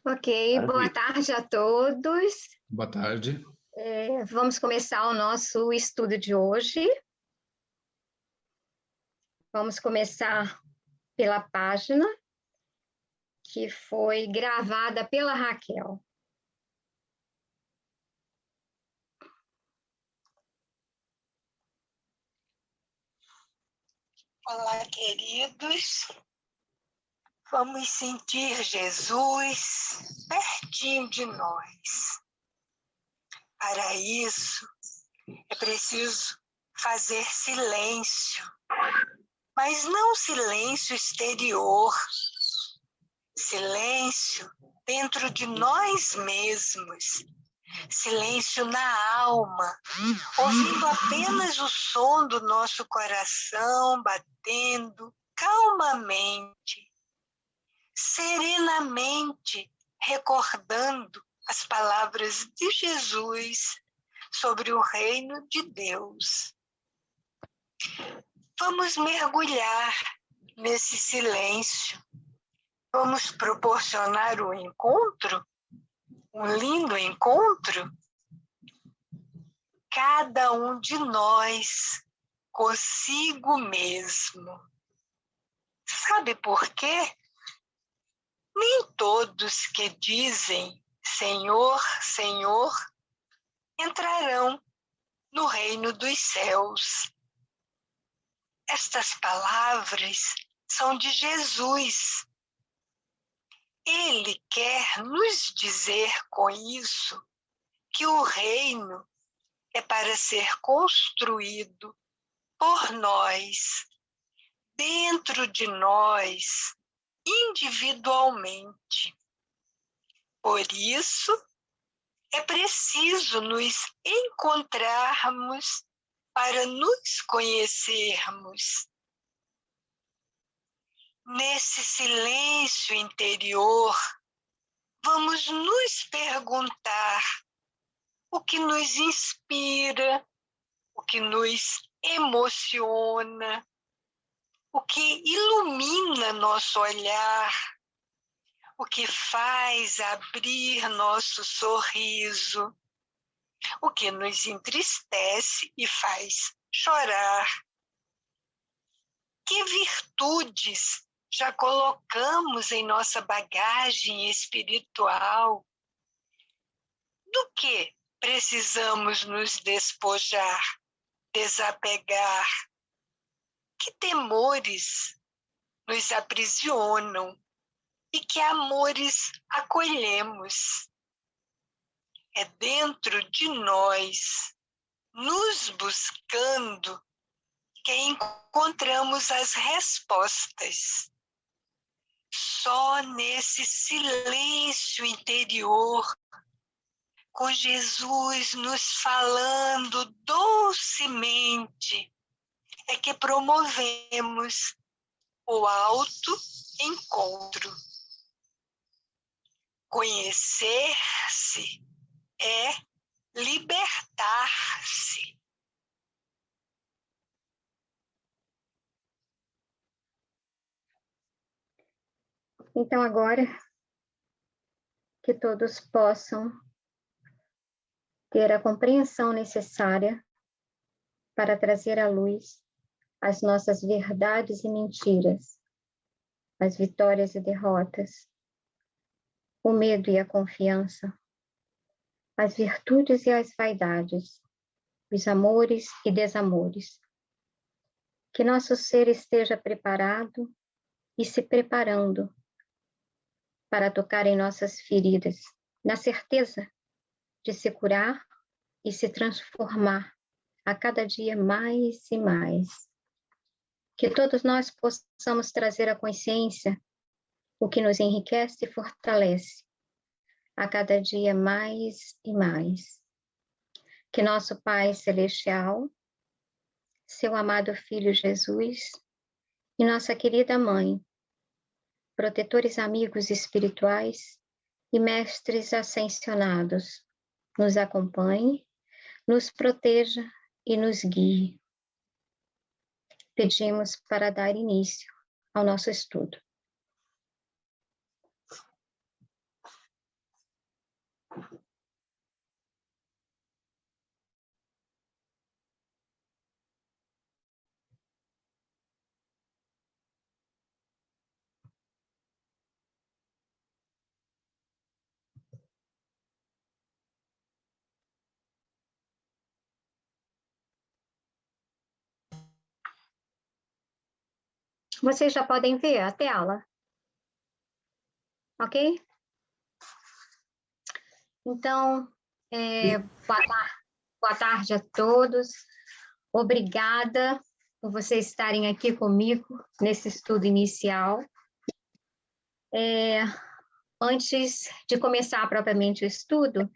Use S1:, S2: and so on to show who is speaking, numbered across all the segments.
S1: Ok, boa tarde a todos.
S2: Boa tarde.
S1: Vamos começar o nosso estudo de hoje. Vamos começar pela página que foi gravada pela Raquel.
S3: Olá, queridos. Vamos sentir Jesus pertinho de nós. Para isso, é preciso fazer silêncio, mas não silêncio exterior, silêncio dentro de nós mesmos, silêncio na alma, ouvindo apenas o som do nosso coração batendo calmamente, serenamente, recordando as palavras de Jesus sobre o reino de Deus. Vamos mergulhar nesse silêncio. Vamos proporcionar um encontro, um lindo encontro. Cada um de nós consigo mesmo. Sabe por quê? Nem todos que dizem Senhor, Senhor, entrarão no reino dos céus. Estas palavras são de Jesus. Ele quer nos dizer com isso que o reino é para ser construído por nós, dentro de nós, individualmente. Por isso, é preciso nos encontrarmos para nos conhecermos. Nesse silêncio interior, vamos nos perguntar o que nos inspira, o que nos emociona, o que ilumina nosso olhar, o que faz abrir nosso sorriso, o que nos entristece e faz chorar. Que virtudes já colocamos em nossa bagagem espiritual? Do que precisamos nos despojar, desapegar? Que temores nos aprisionam e que amores acolhemos? É dentro de nós, nos buscando, que encontramos as respostas. Só nesse silêncio interior, com Jesus nos falando docemente, é que promovemos o autoencontro. Conhecer-se é libertar-se.
S1: Então, agora, que todos possam ter a compreensão necessária para trazer à luz as nossas verdades e mentiras, as vitórias e derrotas, o medo e a confiança, as virtudes e as vaidades, os amores e desamores. Que nosso ser esteja preparado e se preparando para tocar em nossas feridas, na certeza de se curar e se transformar a cada dia mais e mais. Que todos nós possamos trazer à consciência o que nos enriquece e fortalece a cada dia mais e mais. Que nosso Pai Celestial, seu amado Filho Jesus e nossa querida Mãe, protetores amigos espirituais e mestres ascensionados, nos acompanhe, nos proteja e nos guie. Pedimos para dar início ao nosso estudo. Vocês já podem ver a tela, ok? Então, boa tarde a todos. Obrigada por vocês estarem aqui comigo nesse estudo inicial. Antes de começar propriamente o estudo,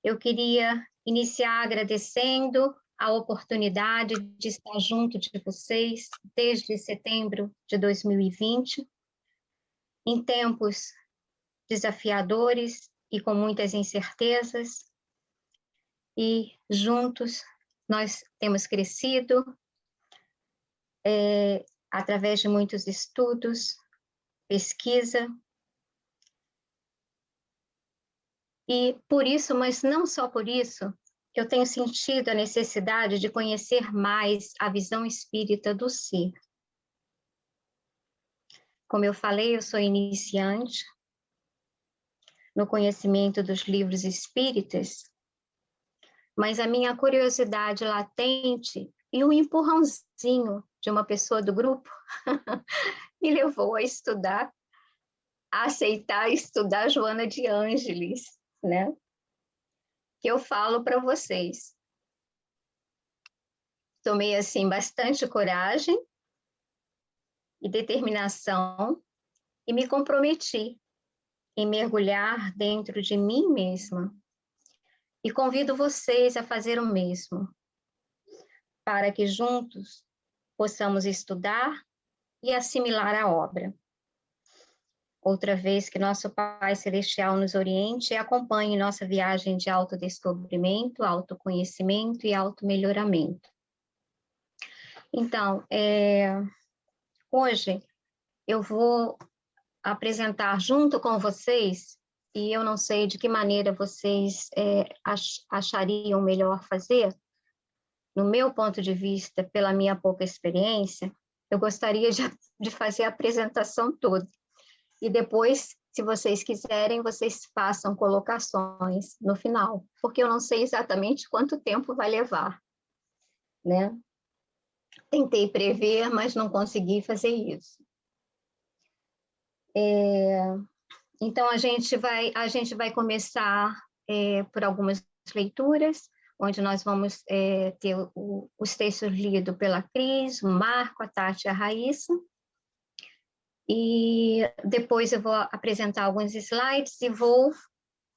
S1: eu queria iniciar agradecendo a oportunidade de estar junto de vocês desde setembro de 2020, em tempos desafiadores e com muitas incertezas, e juntos nós temos crescido através de muitos estudos, pesquisa, e por isso, mas não só por isso, eu tenho sentido a necessidade de conhecer mais a visão espírita do ser. Como eu falei, eu sou iniciante no conhecimento dos livros espíritas, mas a minha curiosidade latente e o empurrãozinho de uma pessoa do grupo me levou a estudar, a aceitar estudar Joana de Ângeles, né? Que eu falo para vocês. Tomei, assim, bastante coragem e determinação e me comprometi em mergulhar dentro de mim mesma. E convido vocês a fazer o mesmo, para que juntos possamos estudar e assimilar a obra. Outra vez que nosso Pai Celestial nos oriente e acompanhe nossa viagem de autodescobrimento, autoconhecimento e automelhoramento. Então, hoje eu vou apresentar junto com vocês, e eu não sei de que maneira vocês achariam melhor fazer, no meu ponto de vista, pela minha pouca experiência, eu gostaria de fazer a apresentação toda. E depois, se vocês quiserem, vocês façam colocações no final, porque eu não sei exatamente quanto tempo vai levar, né? Tentei prever, mas não consegui fazer isso. Então, a gente vai começar por algumas leituras, onde nós vamos ter os textos lidos pela Cris, o Marco, a Tati e a Raíssa. E depois eu vou apresentar alguns slides e vou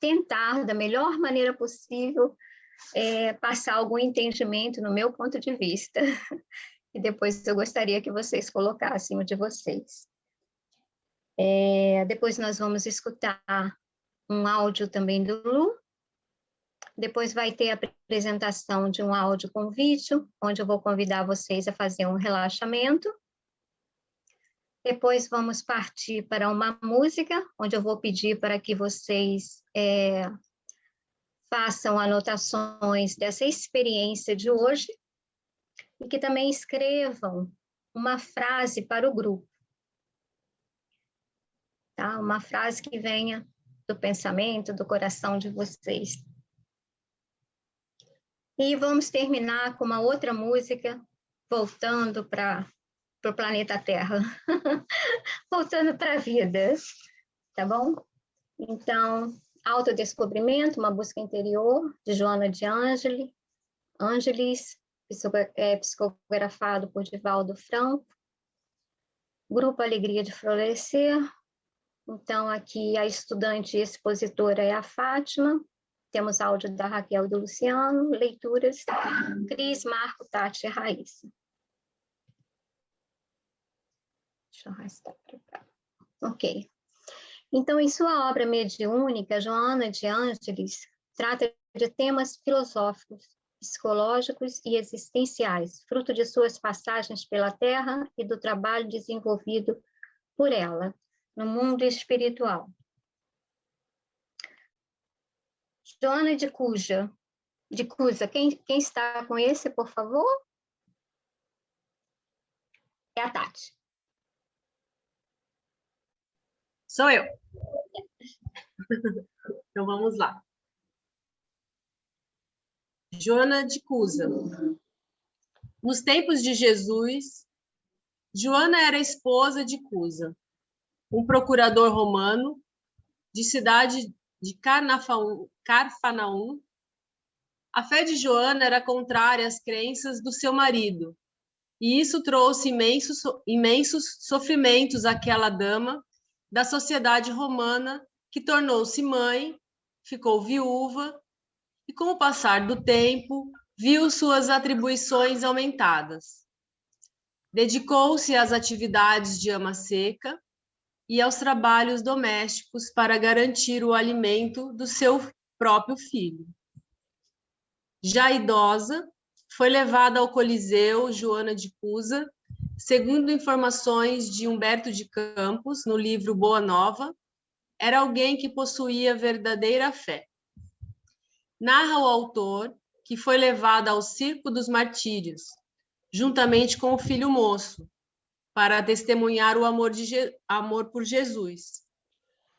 S1: tentar, da melhor maneira possível, passar algum entendimento no meu ponto de vista. E depois eu gostaria que vocês colocassem o de vocês. Depois nós vamos escutar um áudio também do Lu. Depois vai ter a apresentação de um áudio com vídeo, onde eu vou convidar vocês a fazer um relaxamento. Depois vamos partir para uma música, onde eu vou pedir para que vocês façam anotações dessa experiência de hoje e que também escrevam uma frase para o grupo. Tá? Uma frase que venha do pensamento, do coração de vocês. E vamos terminar com uma outra música, voltando para o planeta Terra. Voltando para a vida, tá bom? Então, Autodescobrimento, uma busca interior, de Joana de Ângeles, psicografado por Divaldo Franco. Grupo Alegria de Florescer. Então, aqui a estudante e expositora é a Fátima. Temos áudio da Raquel e do Luciano. Leituras, Cris, Marco, Tati e Raíssa. Deixa eu arrastar para cá. Ok. Então, em sua obra mediúnica, Joana de Ângeles trata de temas filosóficos, psicológicos e existenciais, fruto de suas passagens pela Terra e do trabalho desenvolvido por ela no mundo espiritual. Joana de Cusa, quem está com esse, por favor? É a Tati.
S2: Sou eu. Então, vamos lá. Joana de Cusa. Nos tempos de Jesus, Joana era esposa de Cusa, um procurador romano de cidade de Carfanaum. A fé de Joana era contrária às crenças do seu marido, e isso trouxe imensos sofrimentos àquela dama da sociedade romana, que tornou-se mãe, ficou viúva, e com o passar do tempo, viu suas atribuições aumentadas. Dedicou-se às atividades de ama seca e aos trabalhos domésticos para garantir o alimento do seu próprio filho. Já idosa, foi levada ao Coliseu Joana de Cusa, segundo informações de Humberto de Campos, no livro Boa Nova, era alguém que possuía verdadeira fé. Narra o autor que foi levada ao Circo dos Martírios, juntamente com o filho moço, para testemunhar o amor por Jesus.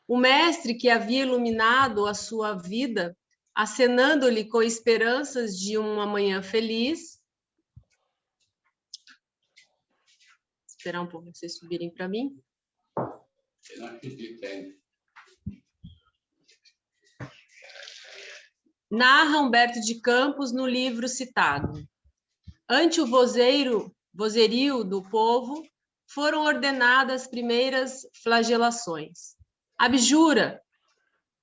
S2: O mestre que havia iluminado a sua vida, acenando-lhe com esperanças de uma manhã feliz. Esperar um pouco para vocês subirem para mim. Narra Humberto de Campos no livro citado. Ante o vozerio do povo, foram ordenadas as primeiras flagelações. Abjura!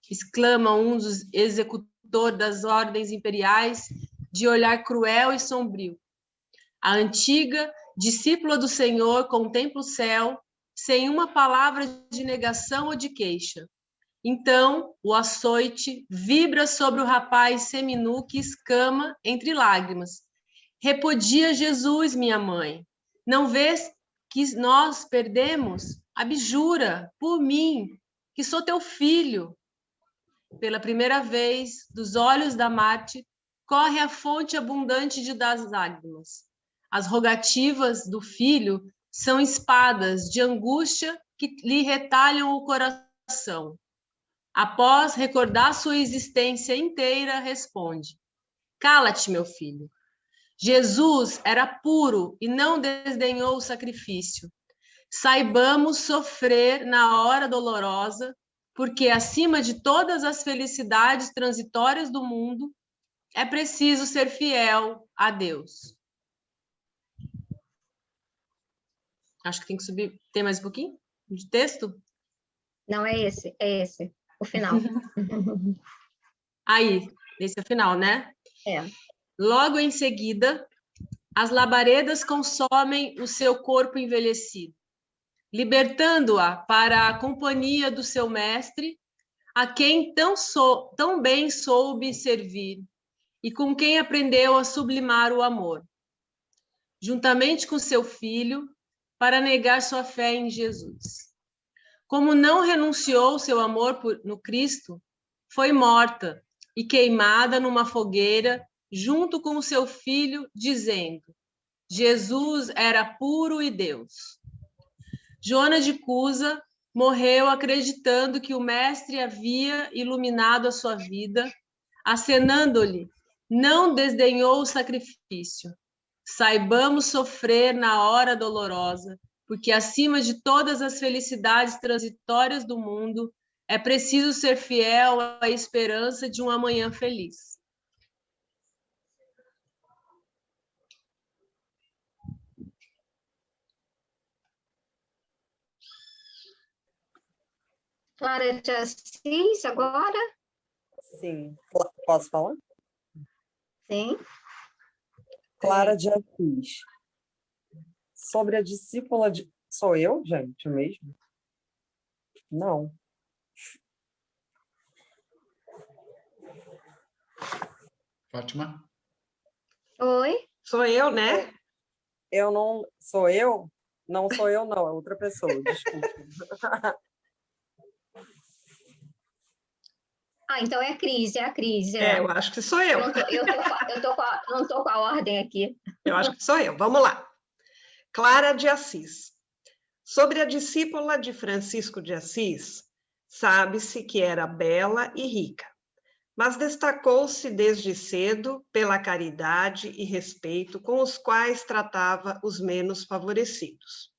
S2: Exclama um dos executores das ordens imperiais, de olhar cruel e sombrio. A antiga discípula do Senhor contempla o céu, sem uma palavra de negação ou de queixa. Então, o açoite vibra sobre o rapaz seminu que escama entre lágrimas. Repudia Jesus, minha mãe. Não vês que nós perdemos? Abjura por mim, que sou teu filho. Pela primeira vez, dos olhos da Marte, corre a fonte abundante das lágrimas. As rogativas do filho são espadas de angústia que lhe retalham o coração. Após recordar sua existência inteira, responde: cala-te, meu filho. Jesus era puro e não desdenhou o sacrifício. Saibamos sofrer na hora dolorosa, porque acima de todas as felicidades transitórias do mundo, é preciso ser fiel a Deus. Acho que tem que subir. Tem mais um pouquinho de texto?
S1: Não, é esse, o final.
S2: Aí, esse é o final, né?
S1: É.
S2: Logo em seguida, as labaredas consomem o seu corpo envelhecido, libertando-a para a companhia do seu mestre, a quem tão bem soube servir e com quem aprendeu a sublimar o amor, juntamente com seu filho, para negar sua fé em Jesus. Como não renunciou seu amor no Cristo, foi morta e queimada numa fogueira junto com o seu filho, dizendo: Jesus era puro e Deus. Joana de Cusa morreu acreditando que o mestre havia iluminado a sua vida, acenando-lhe: não desdenhou o sacrifício. Saibamos sofrer na hora dolorosa, porque acima de todas as felicidades transitórias do mundo, é preciso ser fiel à esperança de um amanhã feliz.
S1: Clara de Assis, agora?
S4: Sim. Posso falar?
S1: Sim.
S4: Clara de Assis. Sobre a discípula de... Sou eu, gente, mesmo? Não.
S5: Fátima?
S1: Oi?
S2: Sou eu, né?
S4: Eu não... Sou eu? Não sou eu, não. É outra pessoa, desculpa.
S1: Ah, então é a Cris,
S2: Eu acho que sou eu.
S1: Não estou com a ordem aqui.
S6: Eu acho que sou eu. Vamos lá. Clara de Assis. Sobre a discípula de Francisco de Assis, sabe-se que era bela e rica, mas destacou-se desde cedo pela caridade e respeito com os quais tratava os menos favorecidos.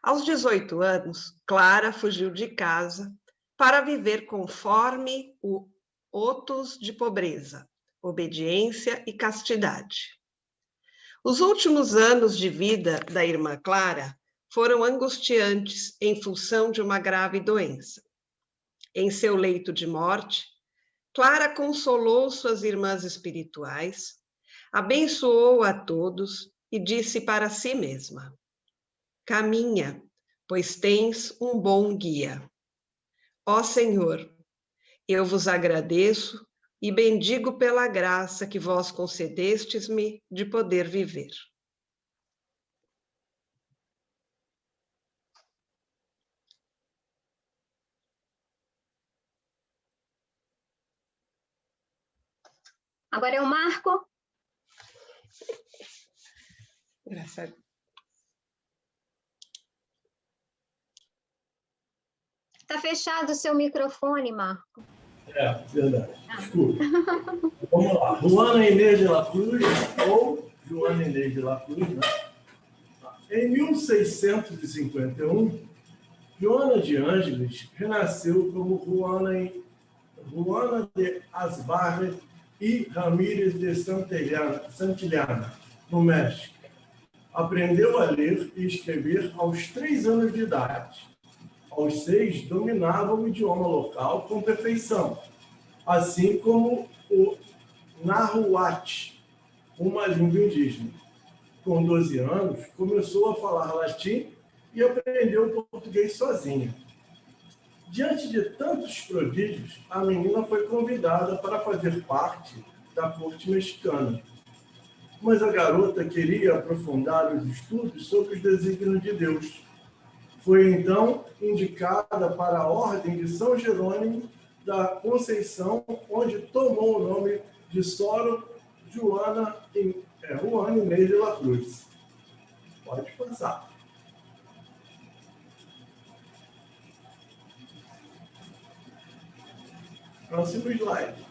S6: Aos 18 anos, Clara fugiu de casa para viver conforme o otos de pobreza, obediência e castidade. Os últimos anos de vida da irmã Clara foram angustiantes em função de uma grave doença. Em seu leito de morte, Clara consolou suas irmãs espirituais, abençoou a todos e disse para si mesma: caminha, pois tens um bom guia. Ó Senhor, eu vos agradeço e bendigo pela graça que vós concedestes-me de poder viver.
S1: Agora é o Marco.
S6: Engraçado.
S1: Está fechado o seu microfone, Marco.
S7: Verdade. Desculpa. Vamos lá. Joana Inês de la Cruz, ou Joana Inês de la Cruz, né? Em 1651, Joana de Ângeles renasceu como Juana de Asbarre e Ramírez de Santillana, no México. Aprendeu a ler e escrever aos 3 anos de idade. Aos 6, dominava o idioma local com perfeição, assim como o Nahuatl, uma língua indígena. Com 12 anos, começou a falar latim e aprendeu português sozinha. Diante de tantos prodígios, a menina foi convidada para fazer parte da corte mexicana. Mas a garota queria aprofundar os estudos sobre os desígnios de Deus. Foi então indicada para a Ordem de São Jerônimo da Conceição, onde tomou o nome de Sor Juana Inês de la Cruz. Pode passar. Próximo slide.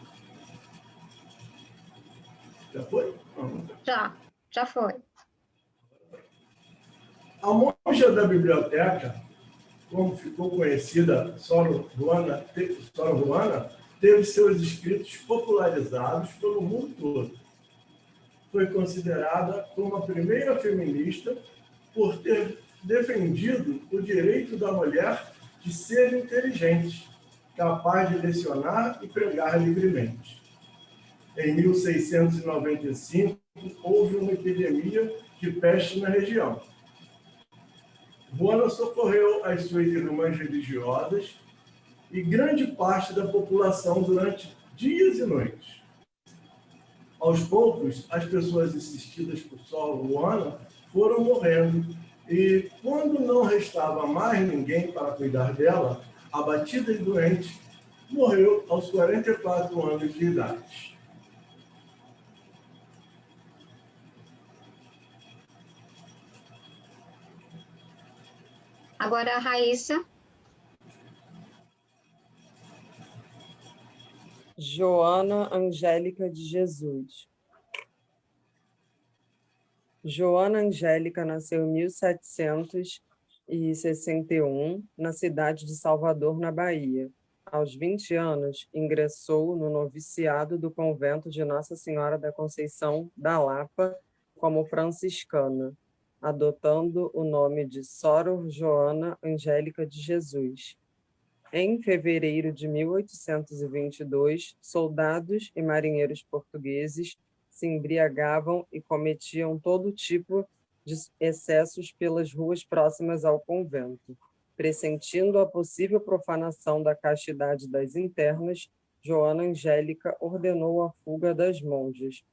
S7: Já foi? Não.
S1: Já foi.
S7: A monja da biblioteca, como ficou conhecida, Sor Juana, teve seus escritos popularizados pelo mundo todo. Foi considerada como a primeira feminista por ter defendido o direito da mulher de ser inteligente, capaz de lecionar e pregar livremente. Em 1695, houve uma epidemia de peste na região. Juana socorreu as suas irmãs religiosas e grande parte da população durante dias e noites. Aos poucos, as pessoas assistidas por Sor Juana foram morrendo e, quando não restava mais ninguém para cuidar dela, abatida e doente, morreu aos 44 anos de idade.
S1: Agora a Raíssa.
S4: Joana Angélica de Jesus. Joana Angélica nasceu em 1761, na cidade de Salvador, na Bahia. Aos 20 anos, ingressou no noviciado do convento de Nossa Senhora da Conceição da Lapa como franciscana, adotando o nome de Sor Joana Angélica de Jesus. Em fevereiro de 1822, soldados e marinheiros portugueses se embriagavam e cometiam todo tipo de excessos pelas ruas próximas ao convento. Pressentindo a possível profanação da castidade das internas, Joana Angélica ordenou a fuga das monjas.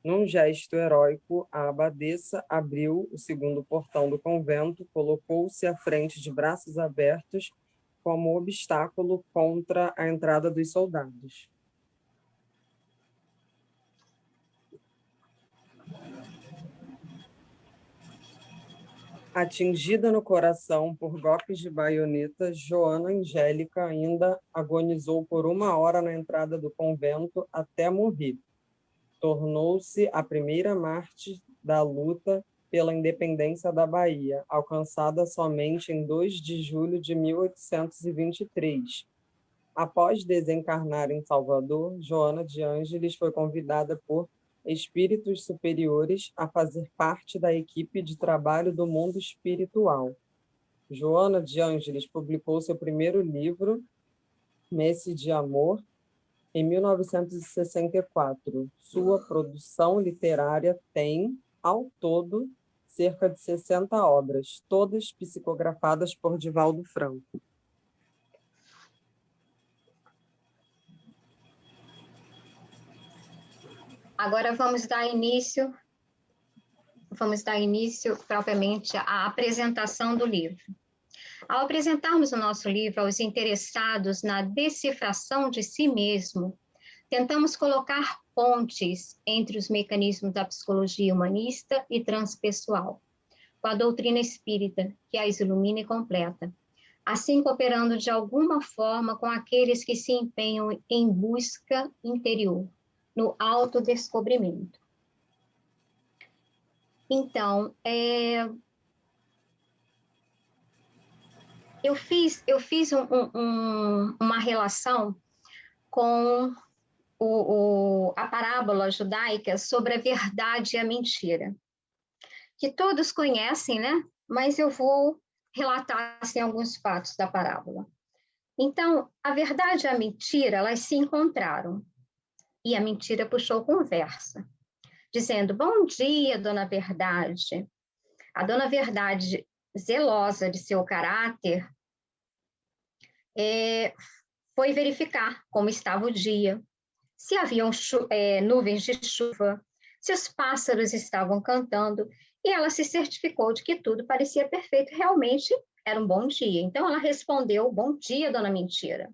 S4: Num gesto heróico, a abadesa abriu o segundo portão do convento, colocou-se à frente de braços abertos como obstáculo contra a entrada dos soldados. Atingida no coração por golpes de baioneta, Joana Angélica ainda agonizou por 1 hora na entrada do convento até morrer. Tornou-se a primeira mártir da luta pela independência da Bahia, alcançada somente em 2 de julho de 1823. Após desencarnar em Salvador, Joana de Ângeles foi convidada por espíritos superiores a fazer parte da equipe de trabalho do mundo espiritual. Joana de Ângeles publicou seu primeiro livro, Messe de Amor, em 1964. Sua produção literária tem, ao todo, cerca de 60 obras, todas psicografadas por Divaldo Franco.
S1: Agora vamos dar início propriamente à apresentação do livro. Ao apresentarmos o nosso livro aos interessados na decifração de si mesmo, tentamos colocar pontes entre os mecanismos da psicologia humanista e transpessoal, com a doutrina espírita, que as ilumina e completa, assim cooperando de alguma forma com aqueles que se empenham em busca interior, no autodescobrimento. Então, eu fiz uma relação com a parábola judaica sobre a verdade e a mentira, que todos conhecem, né? Mas eu vou relatar assim, alguns fatos da parábola. Então, a verdade e a mentira, elas se encontraram, e a mentira puxou conversa, dizendo: bom dia, dona Verdade. A dona Verdade, zelosa de seu caráter, foi verificar como estava o dia, se haviam nuvens de chuva, se os pássaros estavam cantando, e ela se certificou de que tudo parecia perfeito, realmente era um bom dia. Então ela respondeu: bom dia, dona Mentira.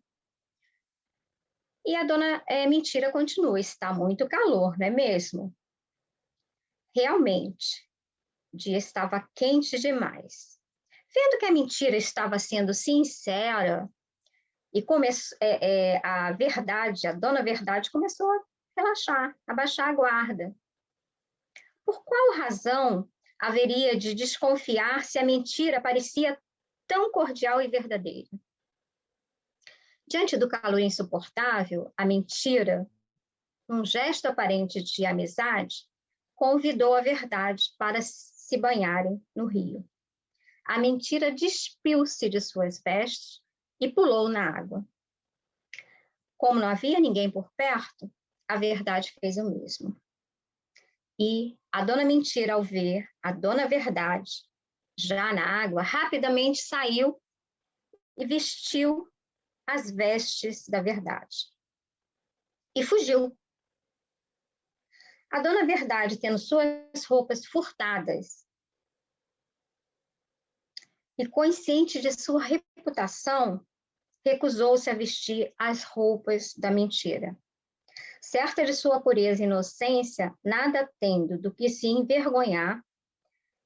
S1: E a dona Mentira continua: está muito calor, não é mesmo? Realmente, o dia estava quente demais. Vendo que a Mentira estava sendo sincera, e a Verdade, a dona Verdade, começou a relaxar, a baixar a guarda. Por qual razão haveria de desconfiar se a mentira parecia tão cordial e verdadeira? Diante do calor insuportável, a Mentira, num gesto aparente de amizade, convidou a Verdade para se banharem no rio. A Mentira despiu-se de suas vestes e pulou na água. Como não havia ninguém por perto, a Verdade fez o mesmo. E a dona Mentira, ao ver a dona Verdade já na água, rapidamente saiu e vestiu as vestes da Verdade. E fugiu. A dona Verdade, tendo suas roupas furtadas e consciente de sua reputação, recusou-se a vestir as roupas da Mentira. Certa de sua pureza e inocência, nada tendo do que se envergonhar,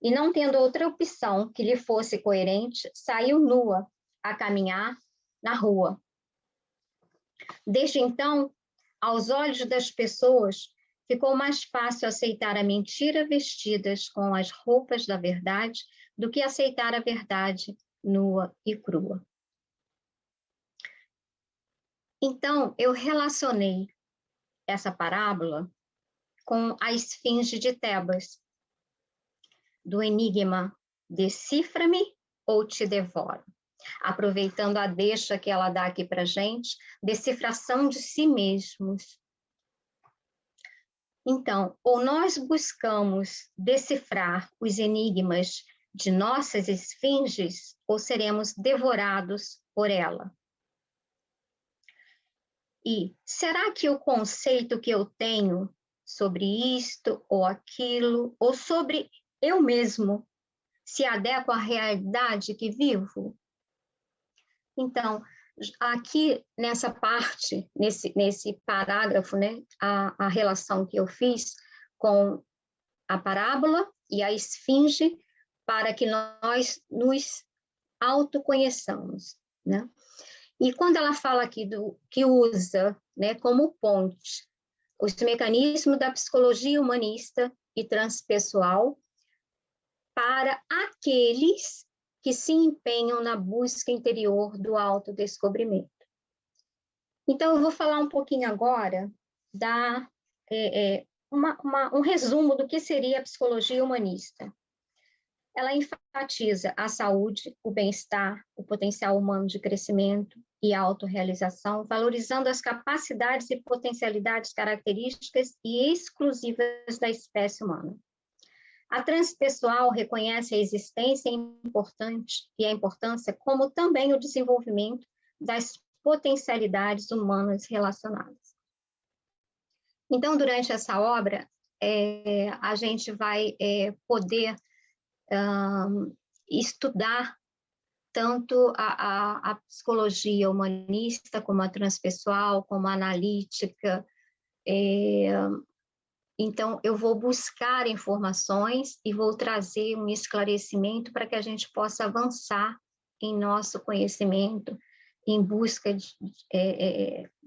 S1: e não tendo outra opção que lhe fosse coerente, saiu nua a caminhar na rua. Desde então, aos olhos das pessoas, ficou mais fácil aceitar a mentira vestidas com as roupas da verdade do que aceitar a verdade nua e crua. Então, eu relacionei essa parábola com a esfinge de Tebas, do enigma decifra-me ou te devoro. Aproveitando a deixa que ela dá aqui para a gente, decifração de si mesmos. Então, ou nós buscamos decifrar os enigmas de nossas esfinges, ou seremos devorados por ela. E será que o conceito que eu tenho sobre isto ou aquilo, ou sobre eu mesmo, se adequa à realidade que vivo? Então, aqui nessa parte, nesse parágrafo, né, a relação que eu fiz com a parábola e a esfinge, para que nós nos autoconheçamos, né? E quando ela fala aqui que usa, né, como ponte os mecanismos da psicologia humanista e transpessoal, para aqueles que se empenham na busca interior do autodescobrimento. Então, eu vou falar um pouquinho agora um resumo do que seria a psicologia humanista. Ela enfatiza a saúde, o bem-estar, o potencial humano de crescimento e autorrealização, valorizando as capacidades e potencialidades características e exclusivas da espécie humana. A transpessoal reconhece a existência e a importância, como também o desenvolvimento das potencialidades humanas relacionadas. Então, durante essa obra, a gente vai poder estudar tanto a psicologia humanista, como a transpessoal, como a analítica. Então, eu vou buscar informações e vou trazer um esclarecimento para que a gente possa avançar em nosso conhecimento, em busca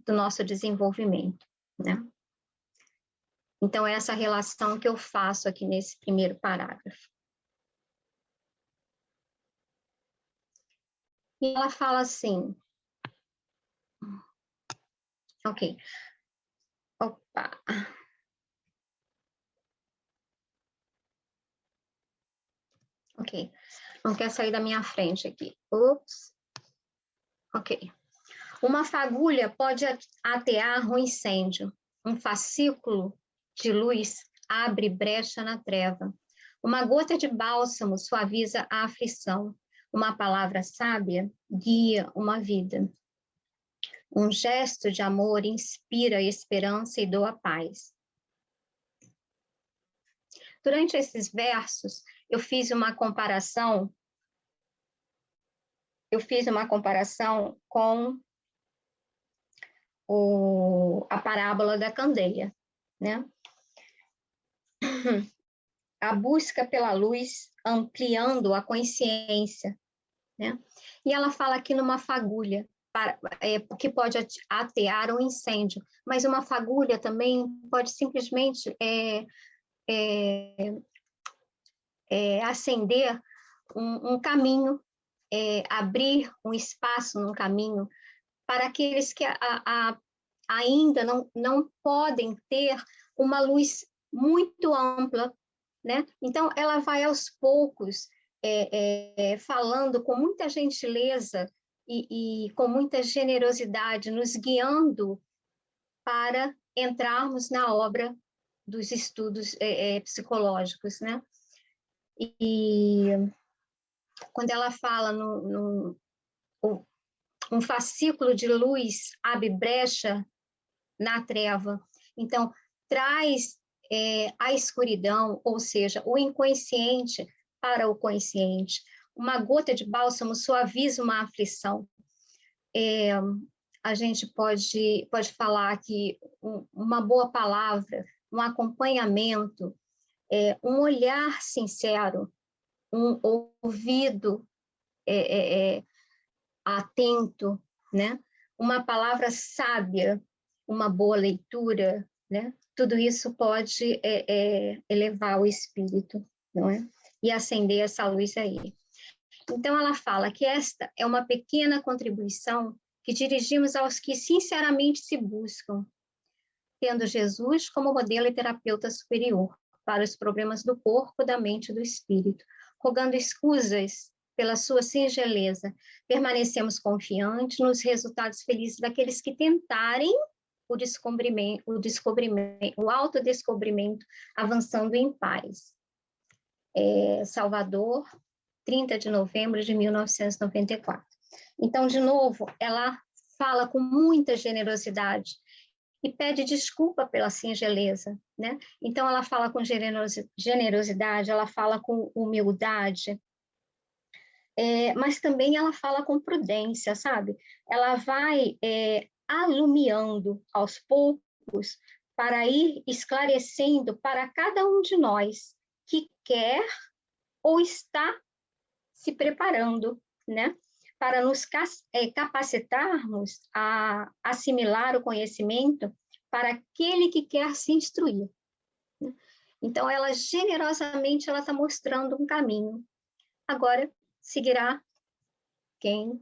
S1: do nosso desenvolvimento, né? Então, essa relação que eu faço aqui nesse primeiro parágrafo. E ela fala assim, ok, opa, ok, não quer sair da minha frente aqui, ups, ok. Uma fagulha pode atear um incêndio, um fascículo de luz abre brecha na treva, uma gota de bálsamo suaviza a aflição, uma palavra sábia guia uma vida. Um gesto de amor inspira esperança e doa paz. Durante esses versos, eu fiz uma comparação com a parábola da candeia, né? A busca pela luz ampliando a consciência, né? E ela fala aqui numa fagulha, que pode atear um incêndio, mas uma fagulha também pode simplesmente acender um caminho, abrir um espaço num caminho para aqueles que ainda não podem ter uma luz muito ampla, né? Então, ela vai aos poucos falando com muita gentileza e com muita generosidade, nos guiando para entrarmos na obra dos estudos psicológicos, né? E quando ela fala um fascículo de luz abre brecha na treva, então traz a escuridão, ou seja, o inconsciente para o consciente. Uma gota de bálsamo suaviza uma aflição. A gente pode falar que uma boa palavra, um acompanhamento, um olhar sincero, um ouvido atento, né? Uma palavra sábia, uma boa leitura, né? Tudo isso pode elevar o espírito, não é? E acender essa luz aí. Então, ela fala que esta é uma pequena contribuição que dirigimos aos que sinceramente se buscam, tendo Jesus como modelo e terapeuta superior para os problemas do corpo, da mente e do espírito, rogando escusas pela sua singeleza. Permanecemos confiantes nos resultados felizes daqueles que tentarem o autodescobrimento, avançando em paz. Salvador, 30 de novembro de 1994. Então, de novo, ela fala com muita generosidade e pede desculpa pela singeleza, né? Então, ela fala com generosidade, ela fala com humildade, mas também ela fala com prudência, sabe? Ela vai alumiando aos poucos para ir esclarecendo para cada um de nós que quer ou está se preparando, né? Para nos capacitarmos a assimilar o conhecimento para aquele que quer se instruir. Então, ela generosamente ela está mostrando um caminho. Agora, seguirá quem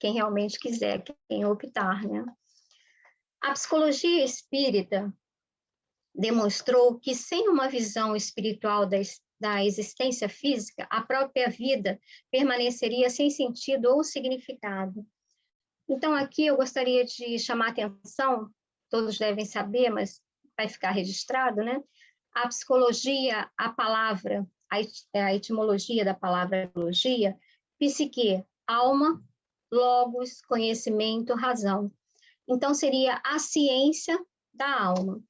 S1: realmente quiser, quem optar, né? A psicologia espírita demonstrou que sem uma visão espiritual da existência física, a própria vida permaneceria sem sentido ou significado. Então, aqui eu gostaria de chamar a atenção, todos devem saber, mas vai ficar registrado, né? A psicologia, a palavra, a etimologia da palavra psicologia, psique, alma, logos, conhecimento, razão. Então, seria a ciência da alma.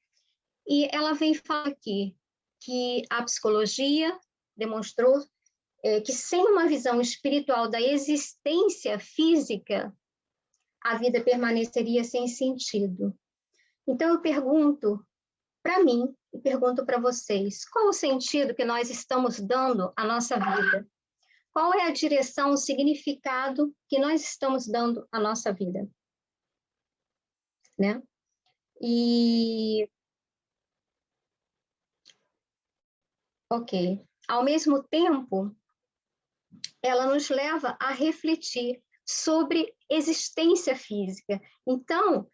S1: E ela vem falar aqui que a psicologia demonstrou que sem uma visão espiritual da existência física, a vida permaneceria sem sentido. Então, eu pergunto para mim e pergunto para vocês, qual o sentido que nós estamos dando à nossa vida? Qual é a direção, o significado que nós estamos dando à nossa vida? Né? E... Ok. Ao mesmo tempo, ela nos leva a refletir sobre existência física. Então,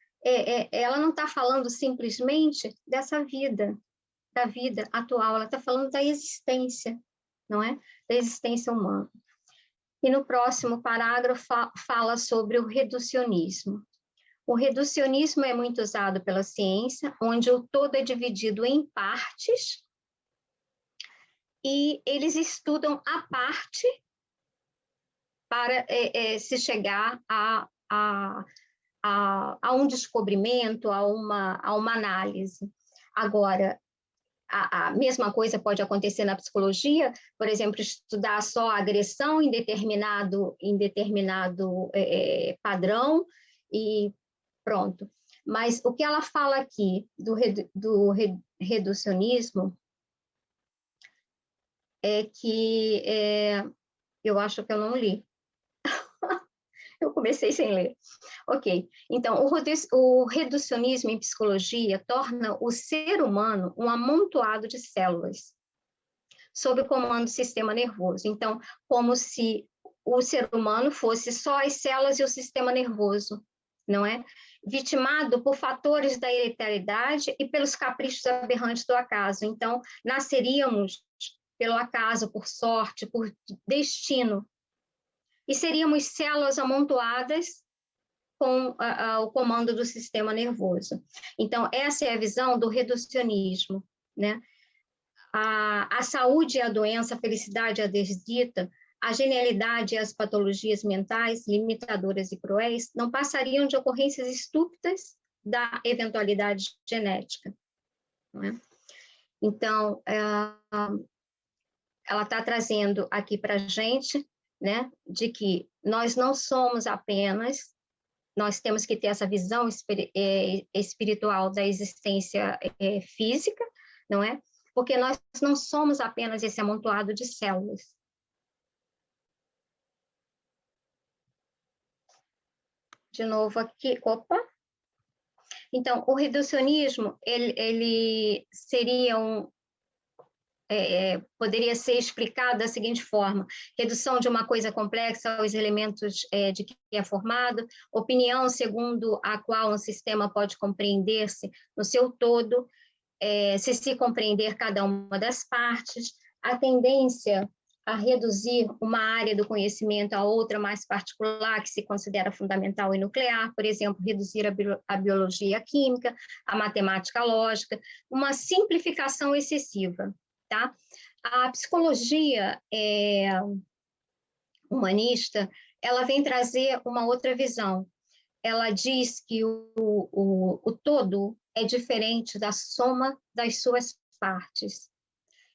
S1: ela não está falando simplesmente dessa vida, da vida atual, ela está falando da existência, não é? Da existência humana. E no próximo parágrafo fala sobre o reducionismo. O reducionismo é muito usado pela ciência, onde o todo é dividido em partes, e eles estudam a parte para se chegar a um descobrimento, a uma análise. Agora, a mesma coisa pode acontecer na psicologia, por exemplo, estudar só a agressão em determinado padrão e pronto. Mas o que ela fala aqui do reducionismo é que eu acho que eu não li. Eu comecei sem ler. Ok. Então, o reducionismo em psicologia torna o ser humano um amontoado de células, sob o comando do sistema nervoso. Então, como se o ser humano fosse só as células e o sistema nervoso, não é? Vitimado por fatores da hereditariedade e pelos caprichos aberrantes do acaso. Então, nasceríamos pelo acaso, por sorte, por destino, e seríamos células amontoadas com o comando do sistema nervoso. Então, essa é a visão do reducionismo, né? A saúde e a doença, a felicidade e a desdita, a genialidade e as patologias mentais, limitadoras e cruéis, não passariam de ocorrências estúpidas da eventualidade genética. Não é? Então, ela está trazendo aqui para a gente, né, de que nós não somos apenas, nós temos que ter essa visão espiritual da existência física, não é? Porque nós não somos apenas esse amontoado de células. De novo aqui, opa. Então, o reducionismo, ele seria poderia ser explicado da seguinte forma: redução de uma coisa complexa aos elementos de que é formado, opinião segundo a qual um sistema pode compreender-se no seu todo, se compreender cada uma das partes, a tendência a reduzir uma área do conhecimento a outra mais particular, que se considera fundamental e nuclear, por exemplo, reduzir a biologia e a química, a matemática, a lógica, uma simplificação excessiva. Tá? A psicologia humanista, ela vem trazer uma outra visão. Ela diz que o todo é diferente da soma das suas partes.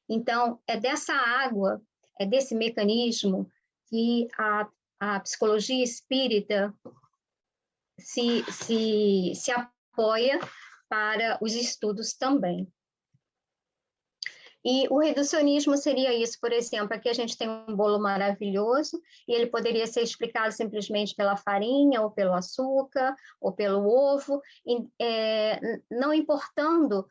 S1: Então, é dessa água, é desse mecanismo que a psicologia espírita se apoia para os estudos também. E o reducionismo seria isso, por exemplo, aqui a gente tem um bolo maravilhoso e ele poderia ser explicado simplesmente pela farinha, ou pelo açúcar, ou pelo ovo, não importando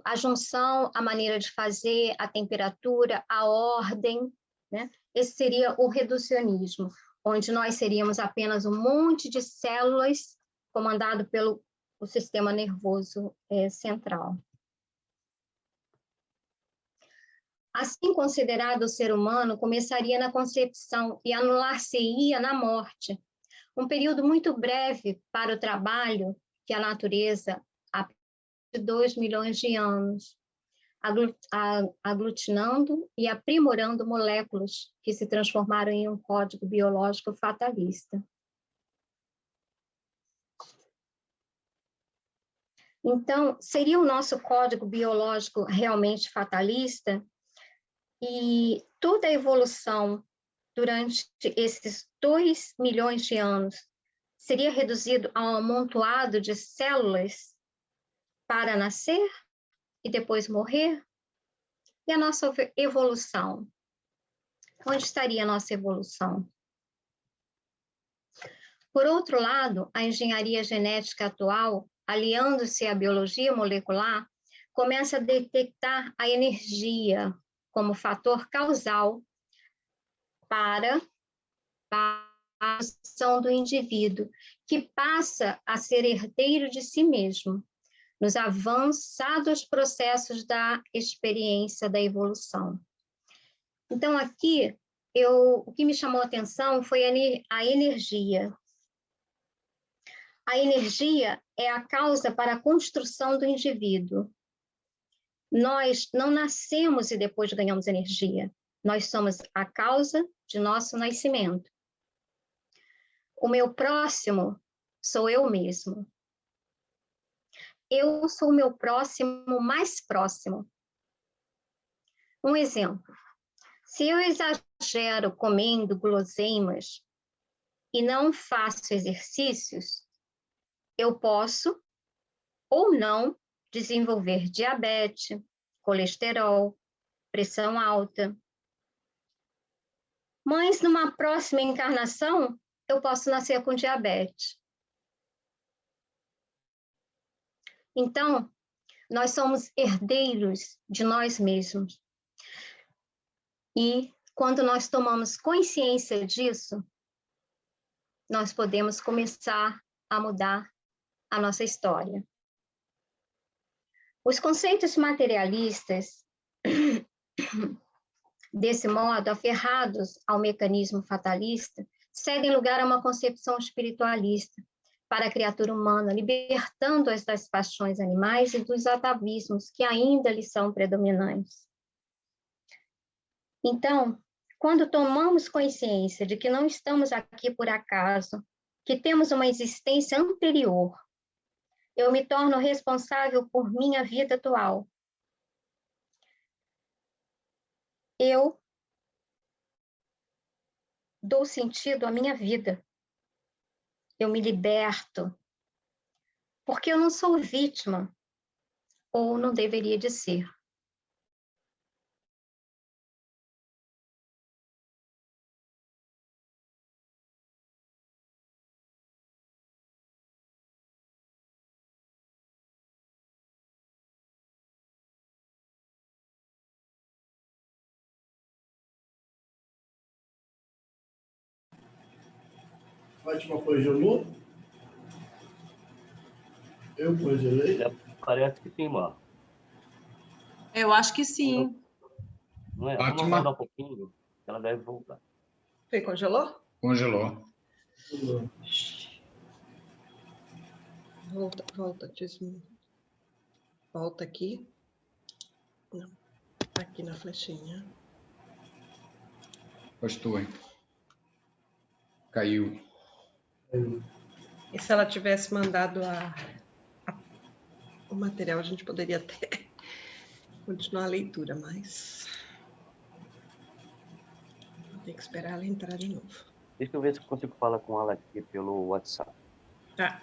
S1: a junção, a maneira de fazer, a temperatura, a ordem, né? Esse seria o reducionismo, onde nós seríamos apenas um monte de células comandado pelo o sistema nervoso central. Assim considerado, o ser humano começaria na concepção e anular-se-ia na morte, um período muito breve para o trabalho que a natureza, há 2 milhões de anos, aglutinando e aprimorando moléculas que se transformaram em um código biológico fatalista. Então, seria o nosso código biológico realmente fatalista? E toda a evolução durante esses 2 milhões de anos seria reduzido a um amontoado de células para nascer e depois morrer? E a nossa evolução? Onde estaria a nossa evolução? Por outro lado, a engenharia genética atual, aliando-se à biologia molecular, começa a detectar a energia como fator causal para a ação do indivíduo, que passa a ser herdeiro de si mesmo, nos avançados processos da experiência da evolução. Então, aqui, o que me chamou a atenção foi a energia. A energia é a causa para a construção do indivíduo. Nós não nascemos e depois ganhamos energia. Nós somos a causa de nosso nascimento. O meu próximo sou eu mesmo. Eu sou o meu próximo mais próximo. Um exemplo. Se eu exagero comendo guloseimas e não faço exercícios, eu posso ou não desenvolver diabetes, colesterol, pressão alta. Mas numa próxima encarnação, eu posso nascer com diabetes. Então, nós somos herdeiros de nós mesmos. E quando nós tomamos consciência disso, nós podemos começar a mudar a nossa história. Os conceitos materialistas, desse modo, aferrados ao mecanismo fatalista, cedem lugar a uma concepção espiritualista para a criatura humana, libertando-as das paixões animais e dos atavismos que ainda lhe são predominantes. Então, quando tomamos consciência de que não estamos aqui por acaso, que temos uma existência anterior, eu me torno responsável por minha vida atual. Eu dou sentido à minha vida. Eu me liberto, porque eu não sou vítima, ou não deveria de ser.
S7: Fátima congelou? Eu congelei?
S8: Parece que sim, Marco.
S2: Eu acho que sim.
S8: Não é?
S5: Fátima?
S8: Vamos aguardar um pouquinho, ela deve voltar.
S6: Você congelou?
S5: Congelou.
S6: Volta, volta aqui. Não, aqui na flechinha.
S5: Postou, hein? Caiu.
S6: E se ela tivesse mandado o material, a gente poderia até continuar a leitura, mas vou ter que esperar ela entrar de novo.
S8: Deixa eu ver se eu consigo falar com ela aqui pelo WhatsApp.
S6: Tá.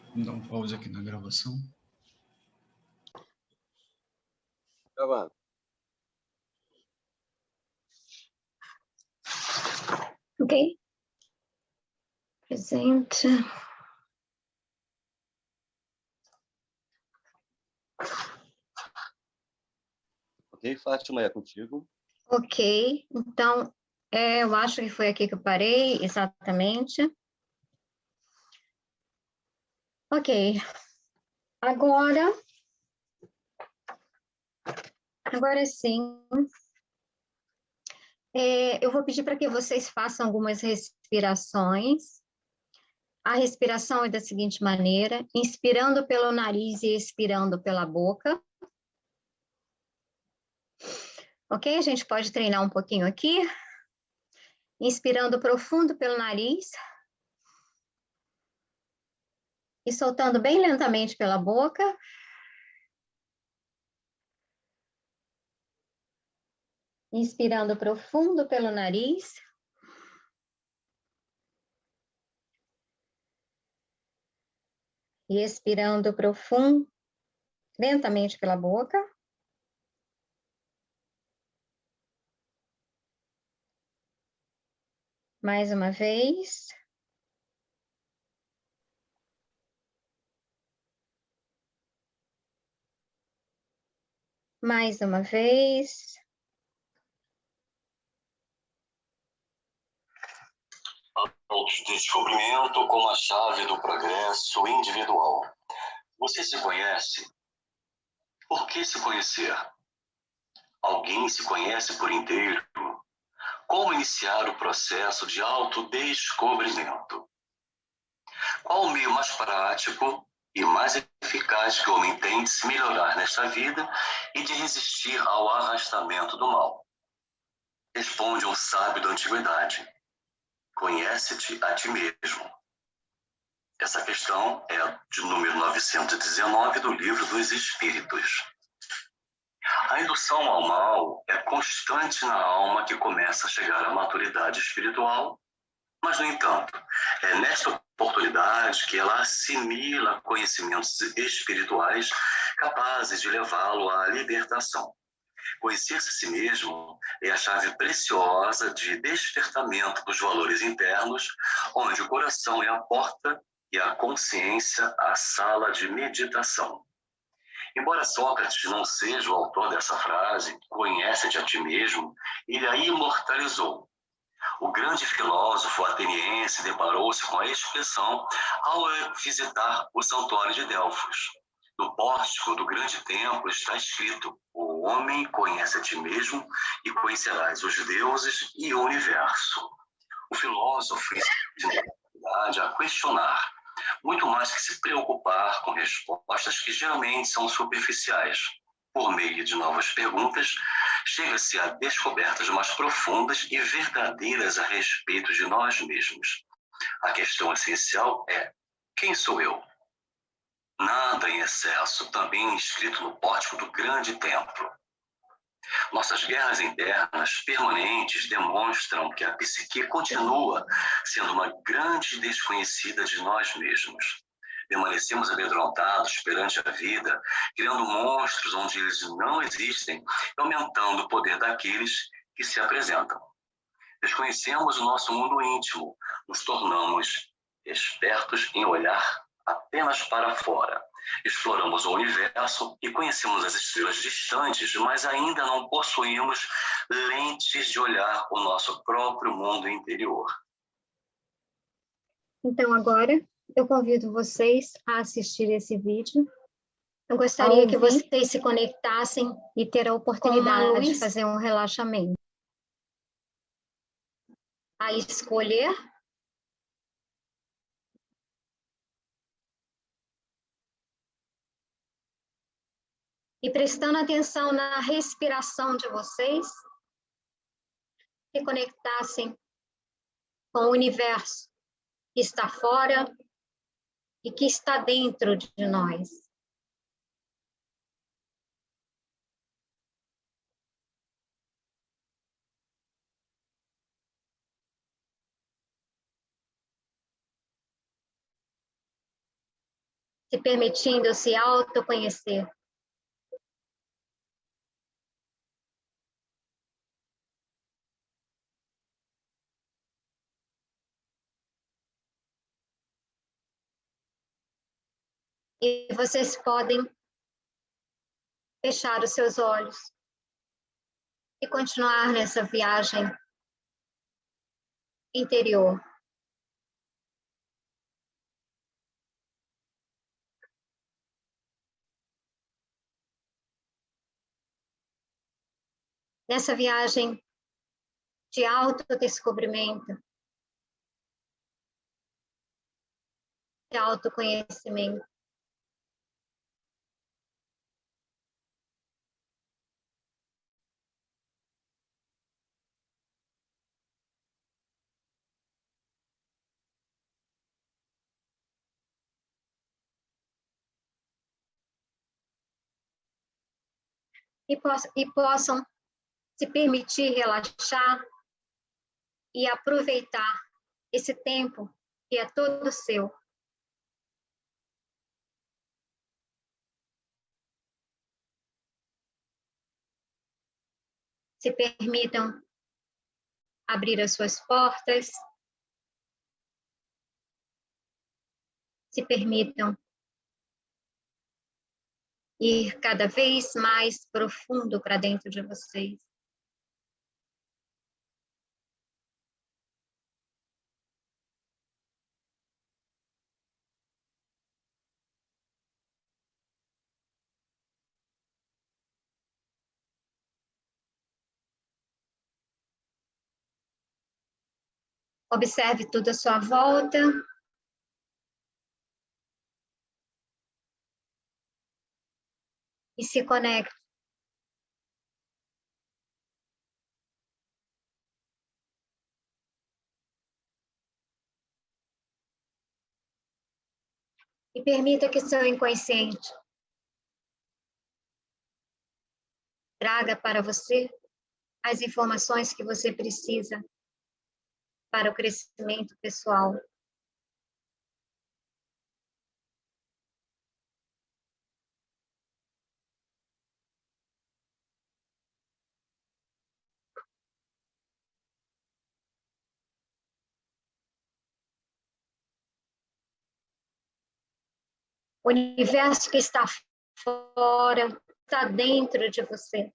S5: Vamos dar um pause aqui na gravação.
S9: Gravando.
S1: Ok? Presente.
S8: Ok, Fátima, é contigo.
S1: Ok, então, eu acho que foi aqui que eu parei, exatamente. Ok, agora sim, eu vou pedir para que vocês façam algumas respirações. A respiração é da seguinte maneira, inspirando pelo nariz e expirando pela boca. Ok? A gente pode treinar um pouquinho aqui. Inspirando profundo pelo nariz. E soltando bem lentamente pela boca. Inspirando profundo pelo nariz. E expirando profundo, lentamente pela boca. Mais uma vez. Mais uma vez.
S10: Autodescobrimento como a chave do progresso individual. Você se conhece? Por que se conhecer? Alguém se conhece por inteiro? Como iniciar o processo de autodescobrimento? Qual o meio mais prático e mais eficaz que o homem tem de se melhorar nesta vida e de resistir ao arrastamento do mal? Responde um sábio da antiguidade: conhece-te a ti mesmo. Essa questão é de número 919 do Livro dos Espíritos. A indução ao mal é constante na alma que começa a chegar à maturidade espiritual, mas, no entanto, é nesta oportunidade que ela assimila conhecimentos espirituais capazes de levá-lo à libertação. Conhecer-se a si mesmo é a chave preciosa de despertamento dos valores internos, onde o coração é a porta e a consciência a sala de meditação. Embora Sócrates não seja o autor dessa frase, conhece-te a ti mesmo, ele a imortalizou. O grande filósofo ateniense deparou-se com a expressão ao visitar o santuário de Delfos. No pórtico do grande templo está escrito: o homem conhece a ti mesmo e conhecerás os deuses e o universo. O filósofo ensina a questionar, muito mais que se preocupar com respostas que geralmente são superficiais. Por meio de novas perguntas, chega-se a descobertas mais profundas e verdadeiras a respeito de nós mesmos. A questão essencial é: quem sou eu? Nada em excesso, também escrito no pórtico do grande templo. Nossas guerras internas permanentes demonstram que a psique continua sendo uma grande desconhecida de nós mesmos. Permanecemos amedrontados perante a vida, criando monstros onde eles não existem e aumentando o poder daqueles que se apresentam. Desconhecemos o nosso mundo íntimo, nos tornamos espertos em olhar apenas para fora. Exploramos o universo e conhecemos as estrelas distantes, mas ainda não possuímos lentes de olhar o nosso próprio mundo interior.
S1: Então, agora, eu convido vocês a assistir esse vídeo. Eu gostaria que vocês se conectassem e ter a oportunidade de fazer um relaxamento. A escolher e prestando atenção na respiração de vocês, se conectassem com o universo que está fora e que está dentro de nós. Se permitindo se autoconhecer. E vocês podem fechar os seus olhos e continuar nessa viagem interior. Nessa viagem de autodescobrimento, de autoconhecimento. E possam se permitir relaxar e aproveitar esse tempo que é todo seu. Se permitam abrir as suas portas, se permitam ir cada vez mais profundo para dentro de vocês. Observe tudo à sua volta. E se conecte. E permita que seu inconsciente traga para você as informações que você precisa para o crescimento pessoal. O universo que está fora está dentro de você.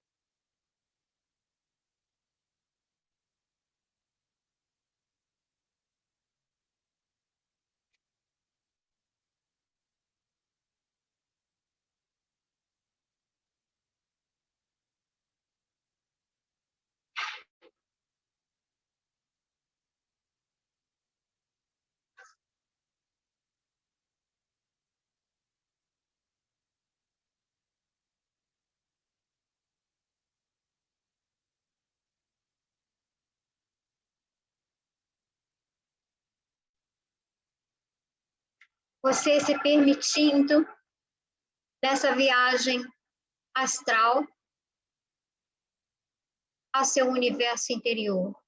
S1: Você se permitindo dessa viagem astral ao seu universo interior.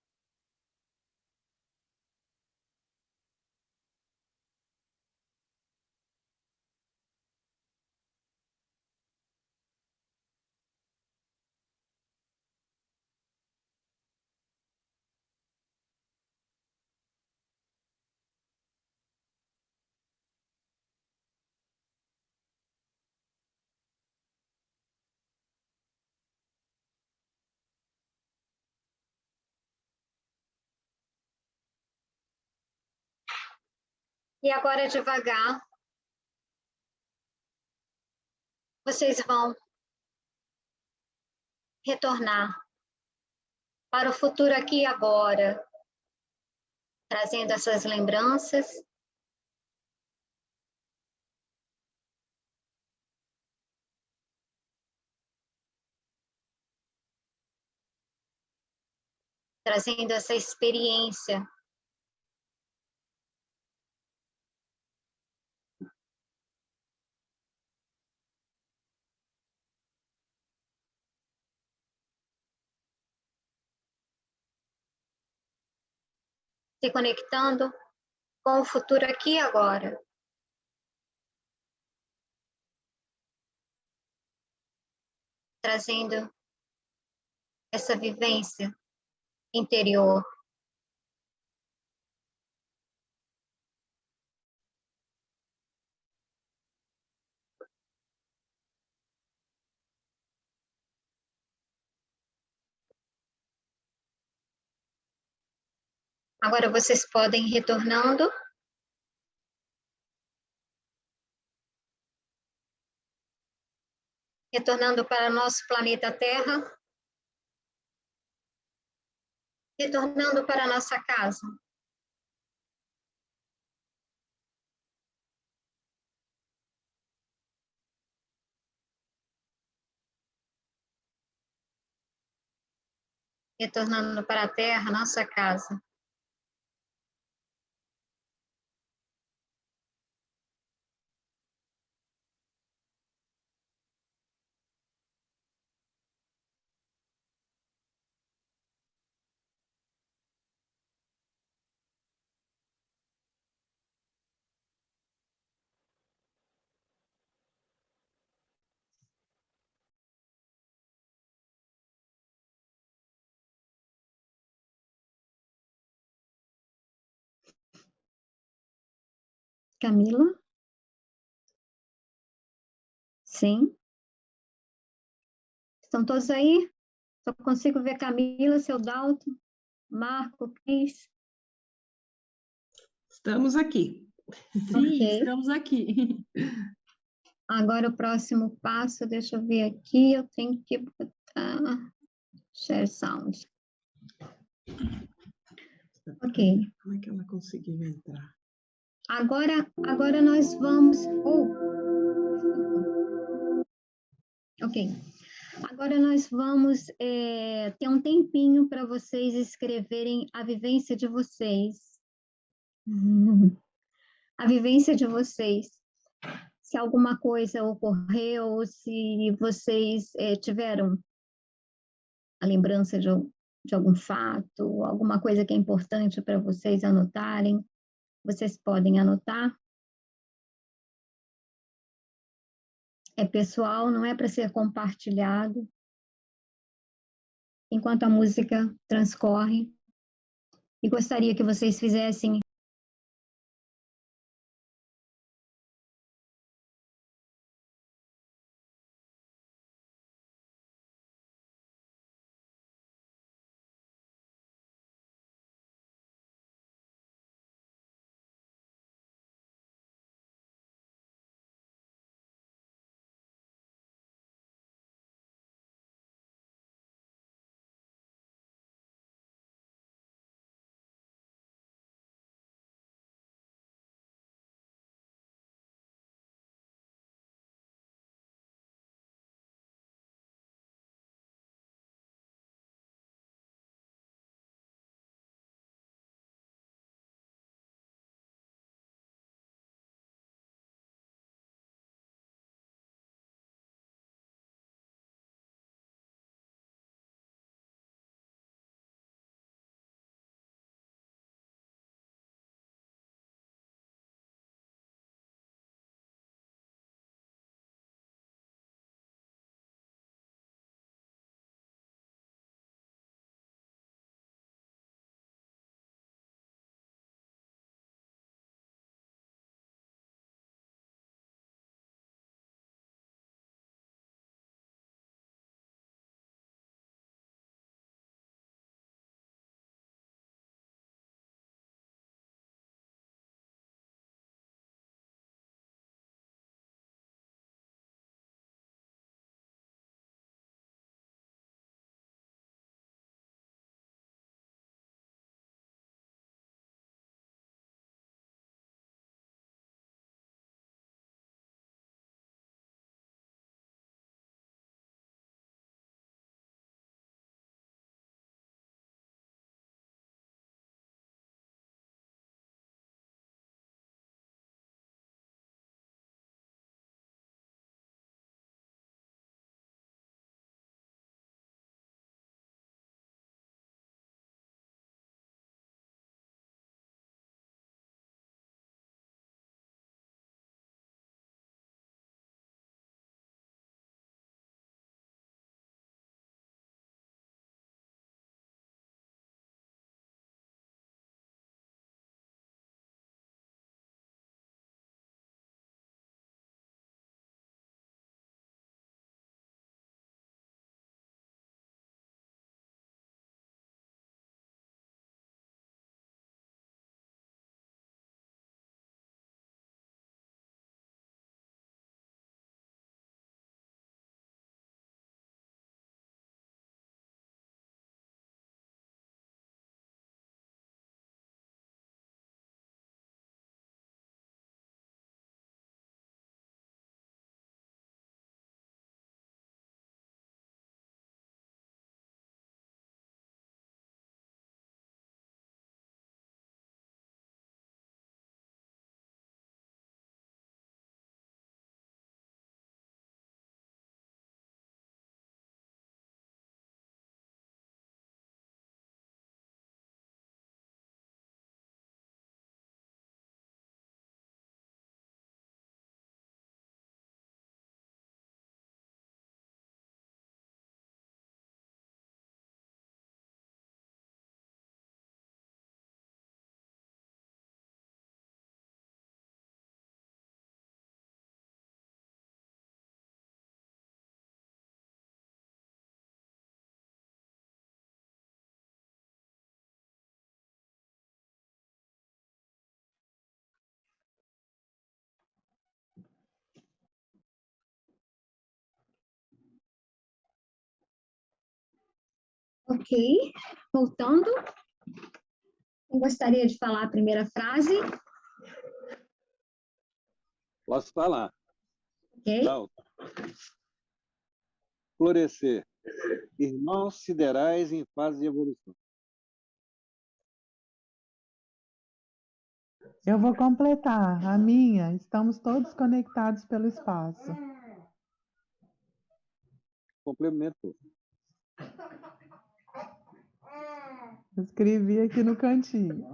S1: E agora, devagar, vocês vão retornar para o futuro aqui e agora, trazendo essas lembranças. Trazendo essa experiência. Se conectando com o futuro aqui e agora. Trazendo essa vivência interior. Agora vocês podem ir retornando. Retornando para nosso planeta Terra. Retornando para a nossa casa. Retornando para a Terra, nossa casa. Camila? Sim. Estão todos aí? Só consigo ver Camila, seu Dalton, Marco, Cris.
S6: Estamos aqui.
S2: Sim,
S1: Ok.
S2: estamos aqui.
S1: Agora o próximo passo, deixa eu ver aqui, eu tenho que botar share sound. Ok.
S6: Como é que ela conseguiu entrar?
S1: Agora nós vamos... Ok. Agora nós vamos ter um tempinho para vocês escreverem a vivência de vocês. A vivência de vocês. Se alguma coisa ocorreu, se vocês tiveram a lembrança de algum fato, alguma coisa que é importante para vocês anotarem, vocês podem anotar. É pessoal, não é para ser compartilhado. Enquanto a música transcorre. E gostaria que vocês fizessem Ok, voltando. Eu gostaria de falar a primeira frase.
S9: Posso falar.
S1: Ok?
S9: Não. Florescer. Irmãos siderais em fase de evolução.
S11: Eu vou completar a minha. Estamos todos conectados pelo espaço.
S9: Complemento.
S11: Escrevi aqui no cantinho.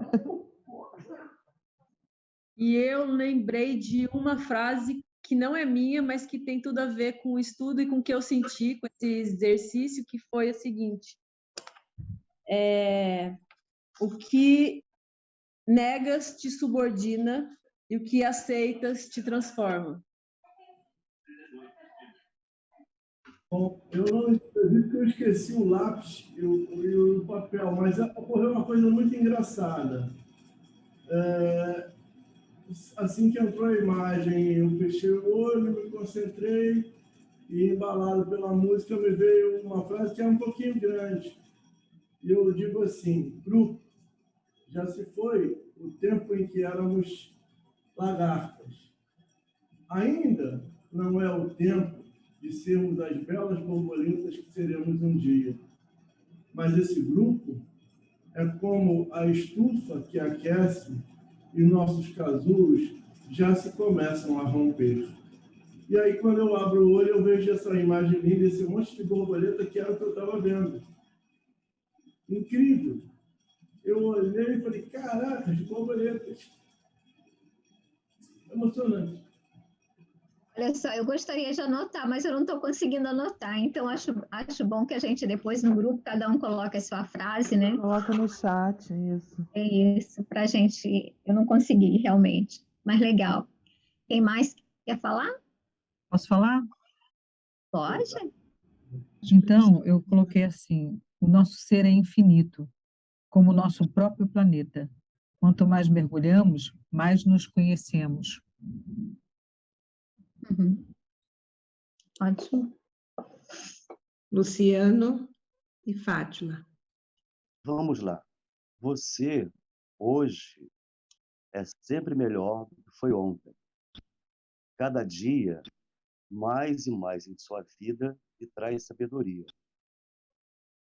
S2: E eu lembrei de uma frase que não é minha, mas que tem tudo a ver com o estudo e com o que eu senti com esse exercício, que foi a seguinte: o que negas te subordina e o que aceitas te transforma.
S7: Bom, eu não acredito que eu esqueci o lápis e o papel, mas ocorreu uma coisa muito engraçada. Assim que entrou a imagem, eu fechei o olho, me concentrei e, embalado pela música, me veio uma frase que é um pouquinho grande. E eu digo assim: grupo, já se foi o tempo em que éramos lagartas. Ainda não é o tempo de sermos as belas borboletas que seremos um dia. Mas esse grupo é como a estufa que aquece e nossos casulos já se começam a romper. E aí, quando eu abro o olho, eu vejo essa imagem linda, esse monte de borboleta que era o que eu estava vendo. Incrível! Eu olhei e falei: caraca, as borboletas. Emocionante.
S1: Olha só, eu gostaria de anotar, mas eu não estou conseguindo anotar. Então, acho bom que a gente depois no grupo, cada um coloque a sua frase, né?
S11: Coloca no chat, isso.
S1: É isso, para a gente. Eu não consegui realmente, mas legal. Quem mais quer falar?
S12: Posso falar?
S1: Pode?
S12: Então, eu coloquei assim: o nosso ser é infinito, como o nosso próprio planeta. Quanto mais mergulhamos, mais nos conhecemos.
S1: Uhum. Ótimo.
S6: Luciano e Fátima.
S8: Vamos lá. Você, hoje, é sempre melhor do que foi ontem. Cada dia, mais e mais em sua vida, lhe traz sabedoria.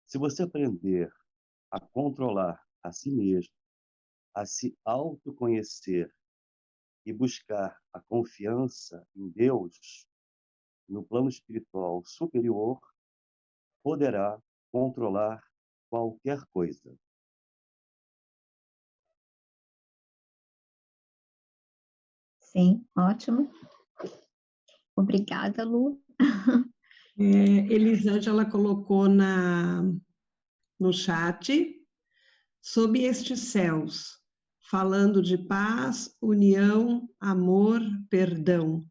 S8: Se você aprender a controlar a si mesmo, a se autoconhecer e buscar a confiança em Deus, no plano espiritual superior, poderá controlar qualquer coisa.
S1: Sim, ótimo. Obrigada, Lu.
S6: Elisângela colocou no chat: sob estes céus, falando de paz, união, amor, perdão,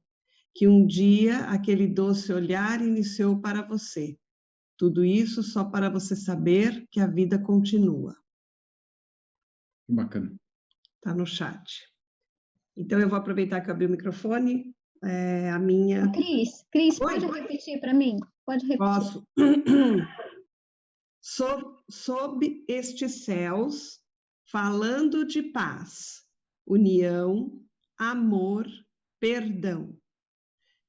S6: que um dia aquele doce olhar iniciou para você. Tudo isso só para você saber que a vida continua.
S5: Bacana.
S6: Está no chat. Então, eu vou aproveitar que eu abri o microfone. A minha...
S1: Cris, pode repetir para mim? Pode repetir.
S6: Posso. Sob estes céus, falando de paz, união, amor, perdão,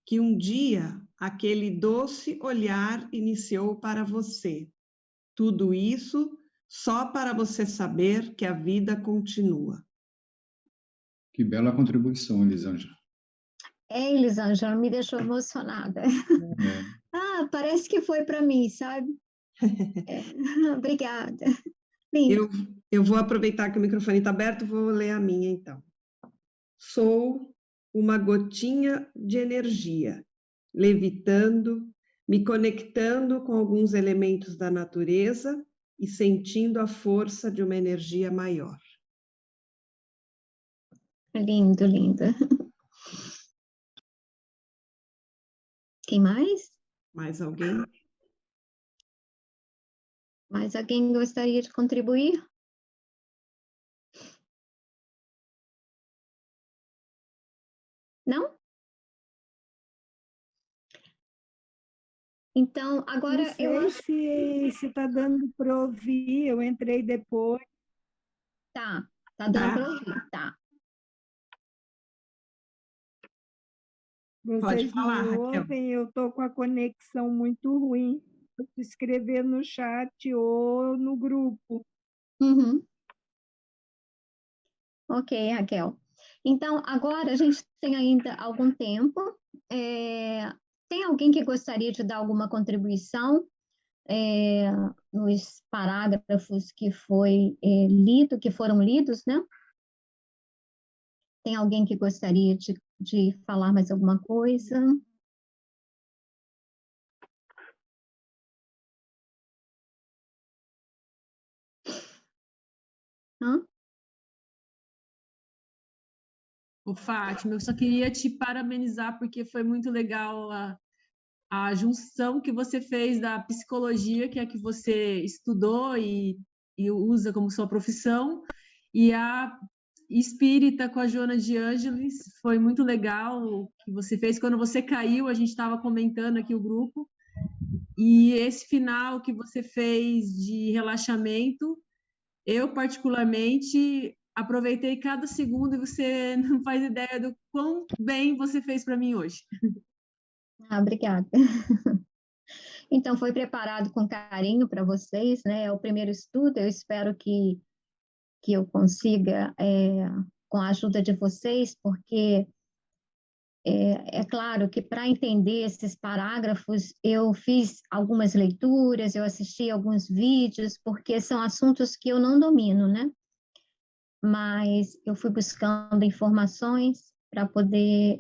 S6: que um dia aquele doce olhar iniciou para você. Tudo isso só para você saber que a vida continua.
S5: Que bela contribuição, Elisângela.
S1: Elisângela, me deixou emocionada. Ah, parece que foi para mim, sabe? Obrigada.
S6: Eu vou aproveitar que o microfone está aberto, vou ler a minha, então. Sou uma gotinha de energia, levitando, me conectando com alguns elementos da natureza e sentindo a força de uma energia maior.
S1: Lindo, lindo. Quem mais?
S6: Mais alguém?
S1: Mais alguém gostaria de contribuir? Não? Então, agora
S13: Não sei se está dando para ouvir, eu entrei depois.
S1: Tá dando para ouvir, tá.
S13: Vocês me ouvem, eu estou com a conexão muito ruim. Vou escrever no chat ou no grupo.
S1: Uhum. Ok, Raquel. Então, agora a gente tem ainda algum tempo. Tem alguém que gostaria de dar alguma contribuição nos parágrafos que que foram lidos, né? Tem alguém que gostaria de falar mais alguma coisa? Hã?
S2: Ô, Fátima, eu só queria te parabenizar, porque foi muito legal a junção que você fez da psicologia, que é a que você estudou e usa como sua profissão, e a espírita com a Joana de Ângeles. Foi muito legal o que você fez. Quando você caiu, a gente estava comentando aqui o grupo, e esse final que você fez de relaxamento, eu particularmente aproveitei cada segundo, e você não faz ideia do quão bem você fez para mim hoje.
S1: Obrigada. Então, foi preparado com carinho para vocês, né? É o primeiro estudo, eu espero que eu consiga, com a ajuda de vocês, porque é claro que para entender esses parágrafos, eu fiz algumas leituras, eu assisti alguns vídeos, porque são assuntos que eu não domino, né? Mas eu fui buscando informações para poder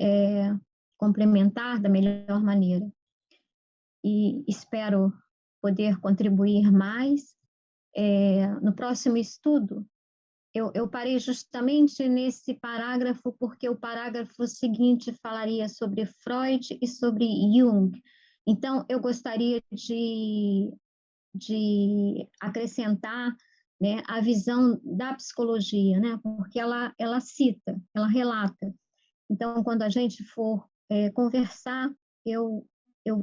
S1: complementar da melhor maneira. E espero poder contribuir mais. No próximo estudo, eu parei justamente nesse parágrafo, porque o parágrafo seguinte falaria sobre Freud e sobre Jung. Então, eu gostaria de acrescentar, né, a visão da psicologia, né, porque ela cita, ela relata. Então, quando a gente for conversar, eu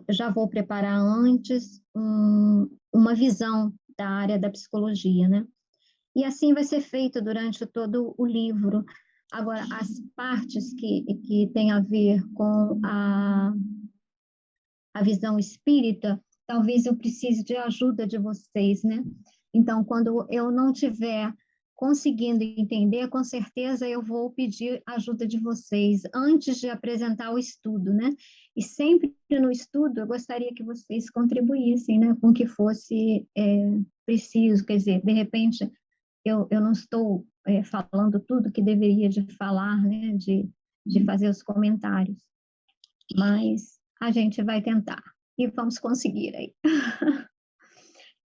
S1: já vou preparar antes uma visão da área da psicologia, né? E assim vai ser feito durante todo o livro. Agora, as partes que têm a ver com a visão espírita, talvez eu precise de ajuda de vocês, né? Então, quando eu não tiver conseguindo entender, com certeza eu vou pedir ajuda de vocês antes de apresentar o estudo, né? E sempre no estudo eu gostaria que vocês contribuíssem, né, com o que fosse preciso, quer dizer, de repente eu não estou falando tudo que deveria de falar, né, de fazer os comentários, mas a gente vai tentar e vamos conseguir aí.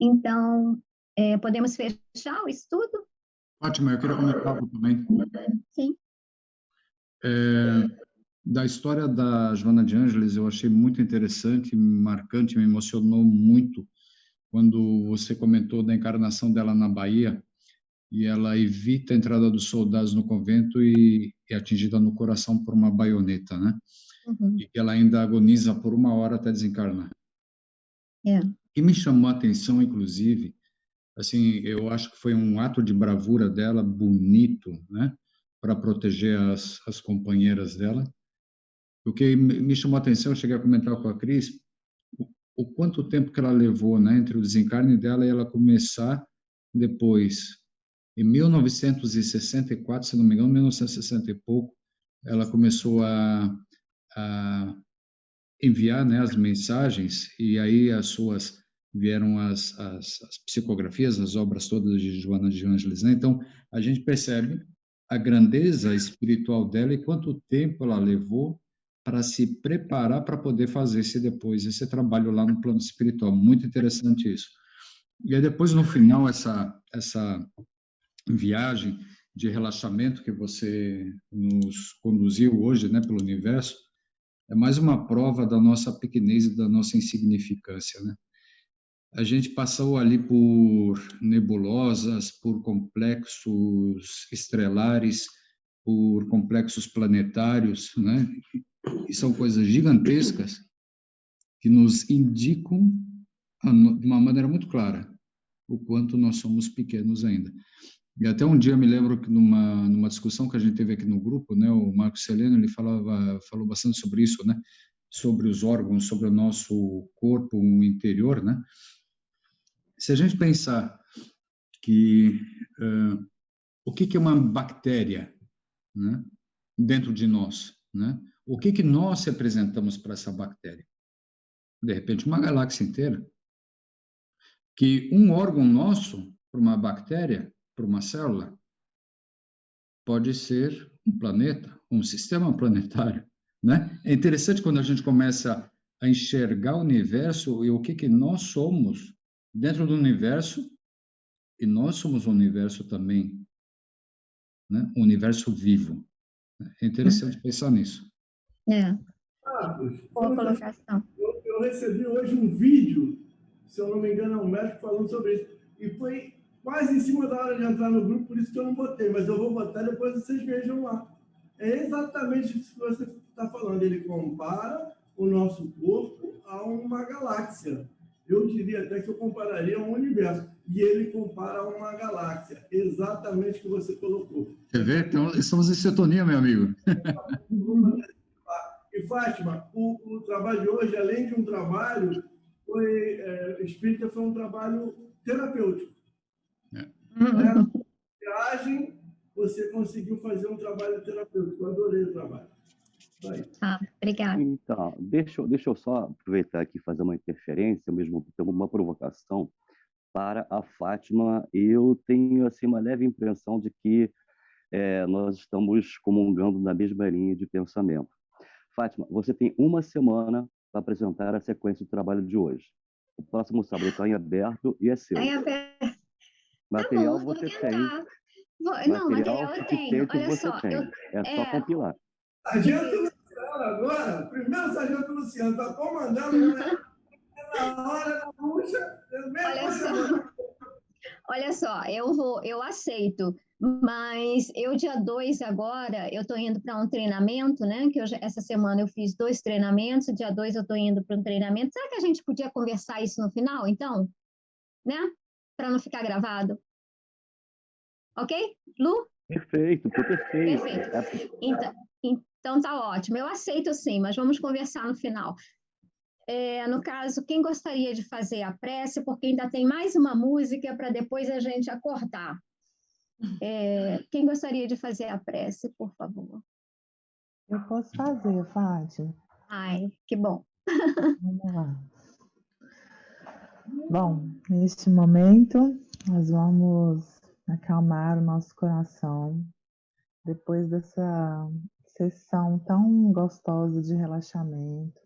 S1: Então, podemos fechar o estudo?
S5: Fátima, eu queria comentar algo também.
S1: Sim.
S5: Da história da Joana de Ângeles, eu achei muito interessante, marcante, me emocionou muito quando você comentou da encarnação dela na Bahia, e ela evita a entrada dos soldados no convento e é atingida no coração por uma baioneta, né?
S1: Uhum.
S5: E que ela ainda agoniza por 1 hora até desencarnar. E me chamou a atenção, inclusive, assim, eu acho que foi um ato de bravura dela, bonito, né? Para proteger as companheiras dela. O que me chamou a atenção, eu cheguei a comentar com a Cris, o quanto tempo que ela levou, né? Entre o desencarne dela e ela começar depois. Em 1964, se não me engano, 1960 e pouco, ela começou a enviar, né, as mensagens, e aí vieram as psicografias, as obras todas de Joana de Ângeles, né? Então, a gente percebe a grandeza espiritual dela e quanto tempo ela levou para se preparar para poder fazer esse trabalho lá no plano espiritual. Muito interessante isso. E aí depois, no final, essa viagem de relaxamento que você nos conduziu hoje, né, pelo universo, é mais uma prova da nossa pequenez e da nossa insignificância, né? A gente passou ali por nebulosas, por complexos estelares, por complexos planetários, né? E são coisas gigantescas que nos indicam de uma maneira muito clara o quanto nós somos pequenos ainda. E até um dia eu me lembro que numa discussão que a gente teve aqui no grupo, né, o Marcos Celeno, ele falou bastante sobre isso, né, sobre os órgãos, sobre o nosso corpo interior, né? Se a gente pensar que o que é uma bactéria, né, dentro de nós, né? O que nós representamos para essa bactéria? De repente, uma galáxia inteira. Que um órgão nosso, para uma bactéria, para uma célula, pode ser um planeta, um sistema planetário, né? É interessante quando a gente começa a enxergar o universo e o que nós somos dentro do universo, e nós somos um universo também, né? Um universo vivo. É interessante pensar nisso.
S1: Boa colocação.
S7: Eu recebi hoje um vídeo, se eu não me engano, é um médico falando sobre isso, e foi quase em cima da hora de entrar no grupo, por isso que eu não botei, mas eu vou botar, depois vocês vejam lá. É exatamente isso que você está falando. Ele compara o nosso corpo a uma galáxia. Eu diria até que eu compararia a um universo. E ele compara a uma galáxia. Exatamente o que você colocou.
S5: Quer ver? Então, estamos em sintonia, meu amigo.
S7: E, Fátima, o trabalho de hoje, além de um trabalho, espírita foi um trabalho terapêutico. Viagem, você conseguiu fazer um trabalho terapêutico. Eu adorei o trabalho.
S1: Obrigada.
S8: Então, deixa eu só aproveitar aqui e fazer uma interferência, ao mesmo tempo uma provocação para a Fátima. Eu tenho assim, uma leve impressão de que nós estamos comungando na mesma linha de pensamento. Fátima, você tem uma semana para apresentar a sequência do trabalho de hoje. O próximo sábado está em aberto e é seu.
S1: Está em aberto.
S8: Material
S1: tá bom,
S8: você
S1: vou
S8: tem.
S1: Não, material eu tenho. Olha
S8: você
S1: só,
S8: tem. É só compilar.
S7: Sargento Luciano agora, primeiro Sargento Luciano, está comandando, né? Na hora da bucha,
S1: olha só, eu aceito, mas dia 2 agora, eu estou indo para um treinamento, né? Que essa semana eu fiz 2 treinamentos, dia 2 eu estou indo para um treinamento. Será que a gente podia conversar isso no final, então? Né? Para não ficar gravado. Ok, Lu?
S8: Perfeito, perfeito.
S1: Perfeito. Então tá ótimo. Eu aceito sim, mas vamos conversar no final. No caso, quem gostaria de fazer a prece, porque ainda tem mais uma música para depois a gente acordar. Quem gostaria de fazer a prece, por favor?
S11: Eu posso fazer, Fátima.
S1: Ai, que bom.
S11: Vamos lá. Bom, neste momento, nós vamos acalmar o nosso coração depois dessa sessão tão gostosa de relaxamento,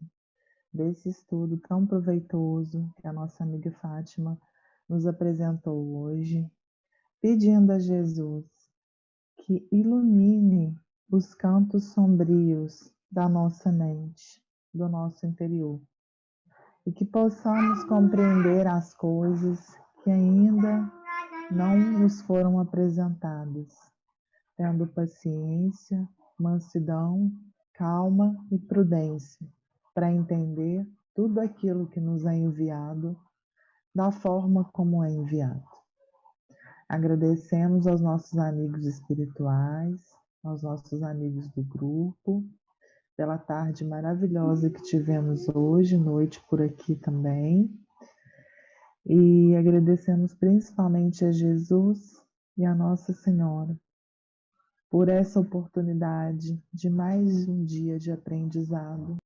S11: desse estudo tão proveitoso que a nossa amiga Fátima nos apresentou hoje, pedindo a Jesus que ilumine os cantos sombrios da nossa mente, do nosso interior, e que possamos compreender as coisas que ainda não nos foram apresentadas, tendo paciência, mansidão, calma e prudência, para entender tudo aquilo que nos é enviado da forma como é enviado. Agradecemos aos nossos amigos espirituais, aos nossos amigos do grupo, pela tarde maravilhosa que tivemos hoje, noite por aqui também. E agradecemos principalmente a Jesus e a Nossa Senhora por essa oportunidade de mais um dia de aprendizado.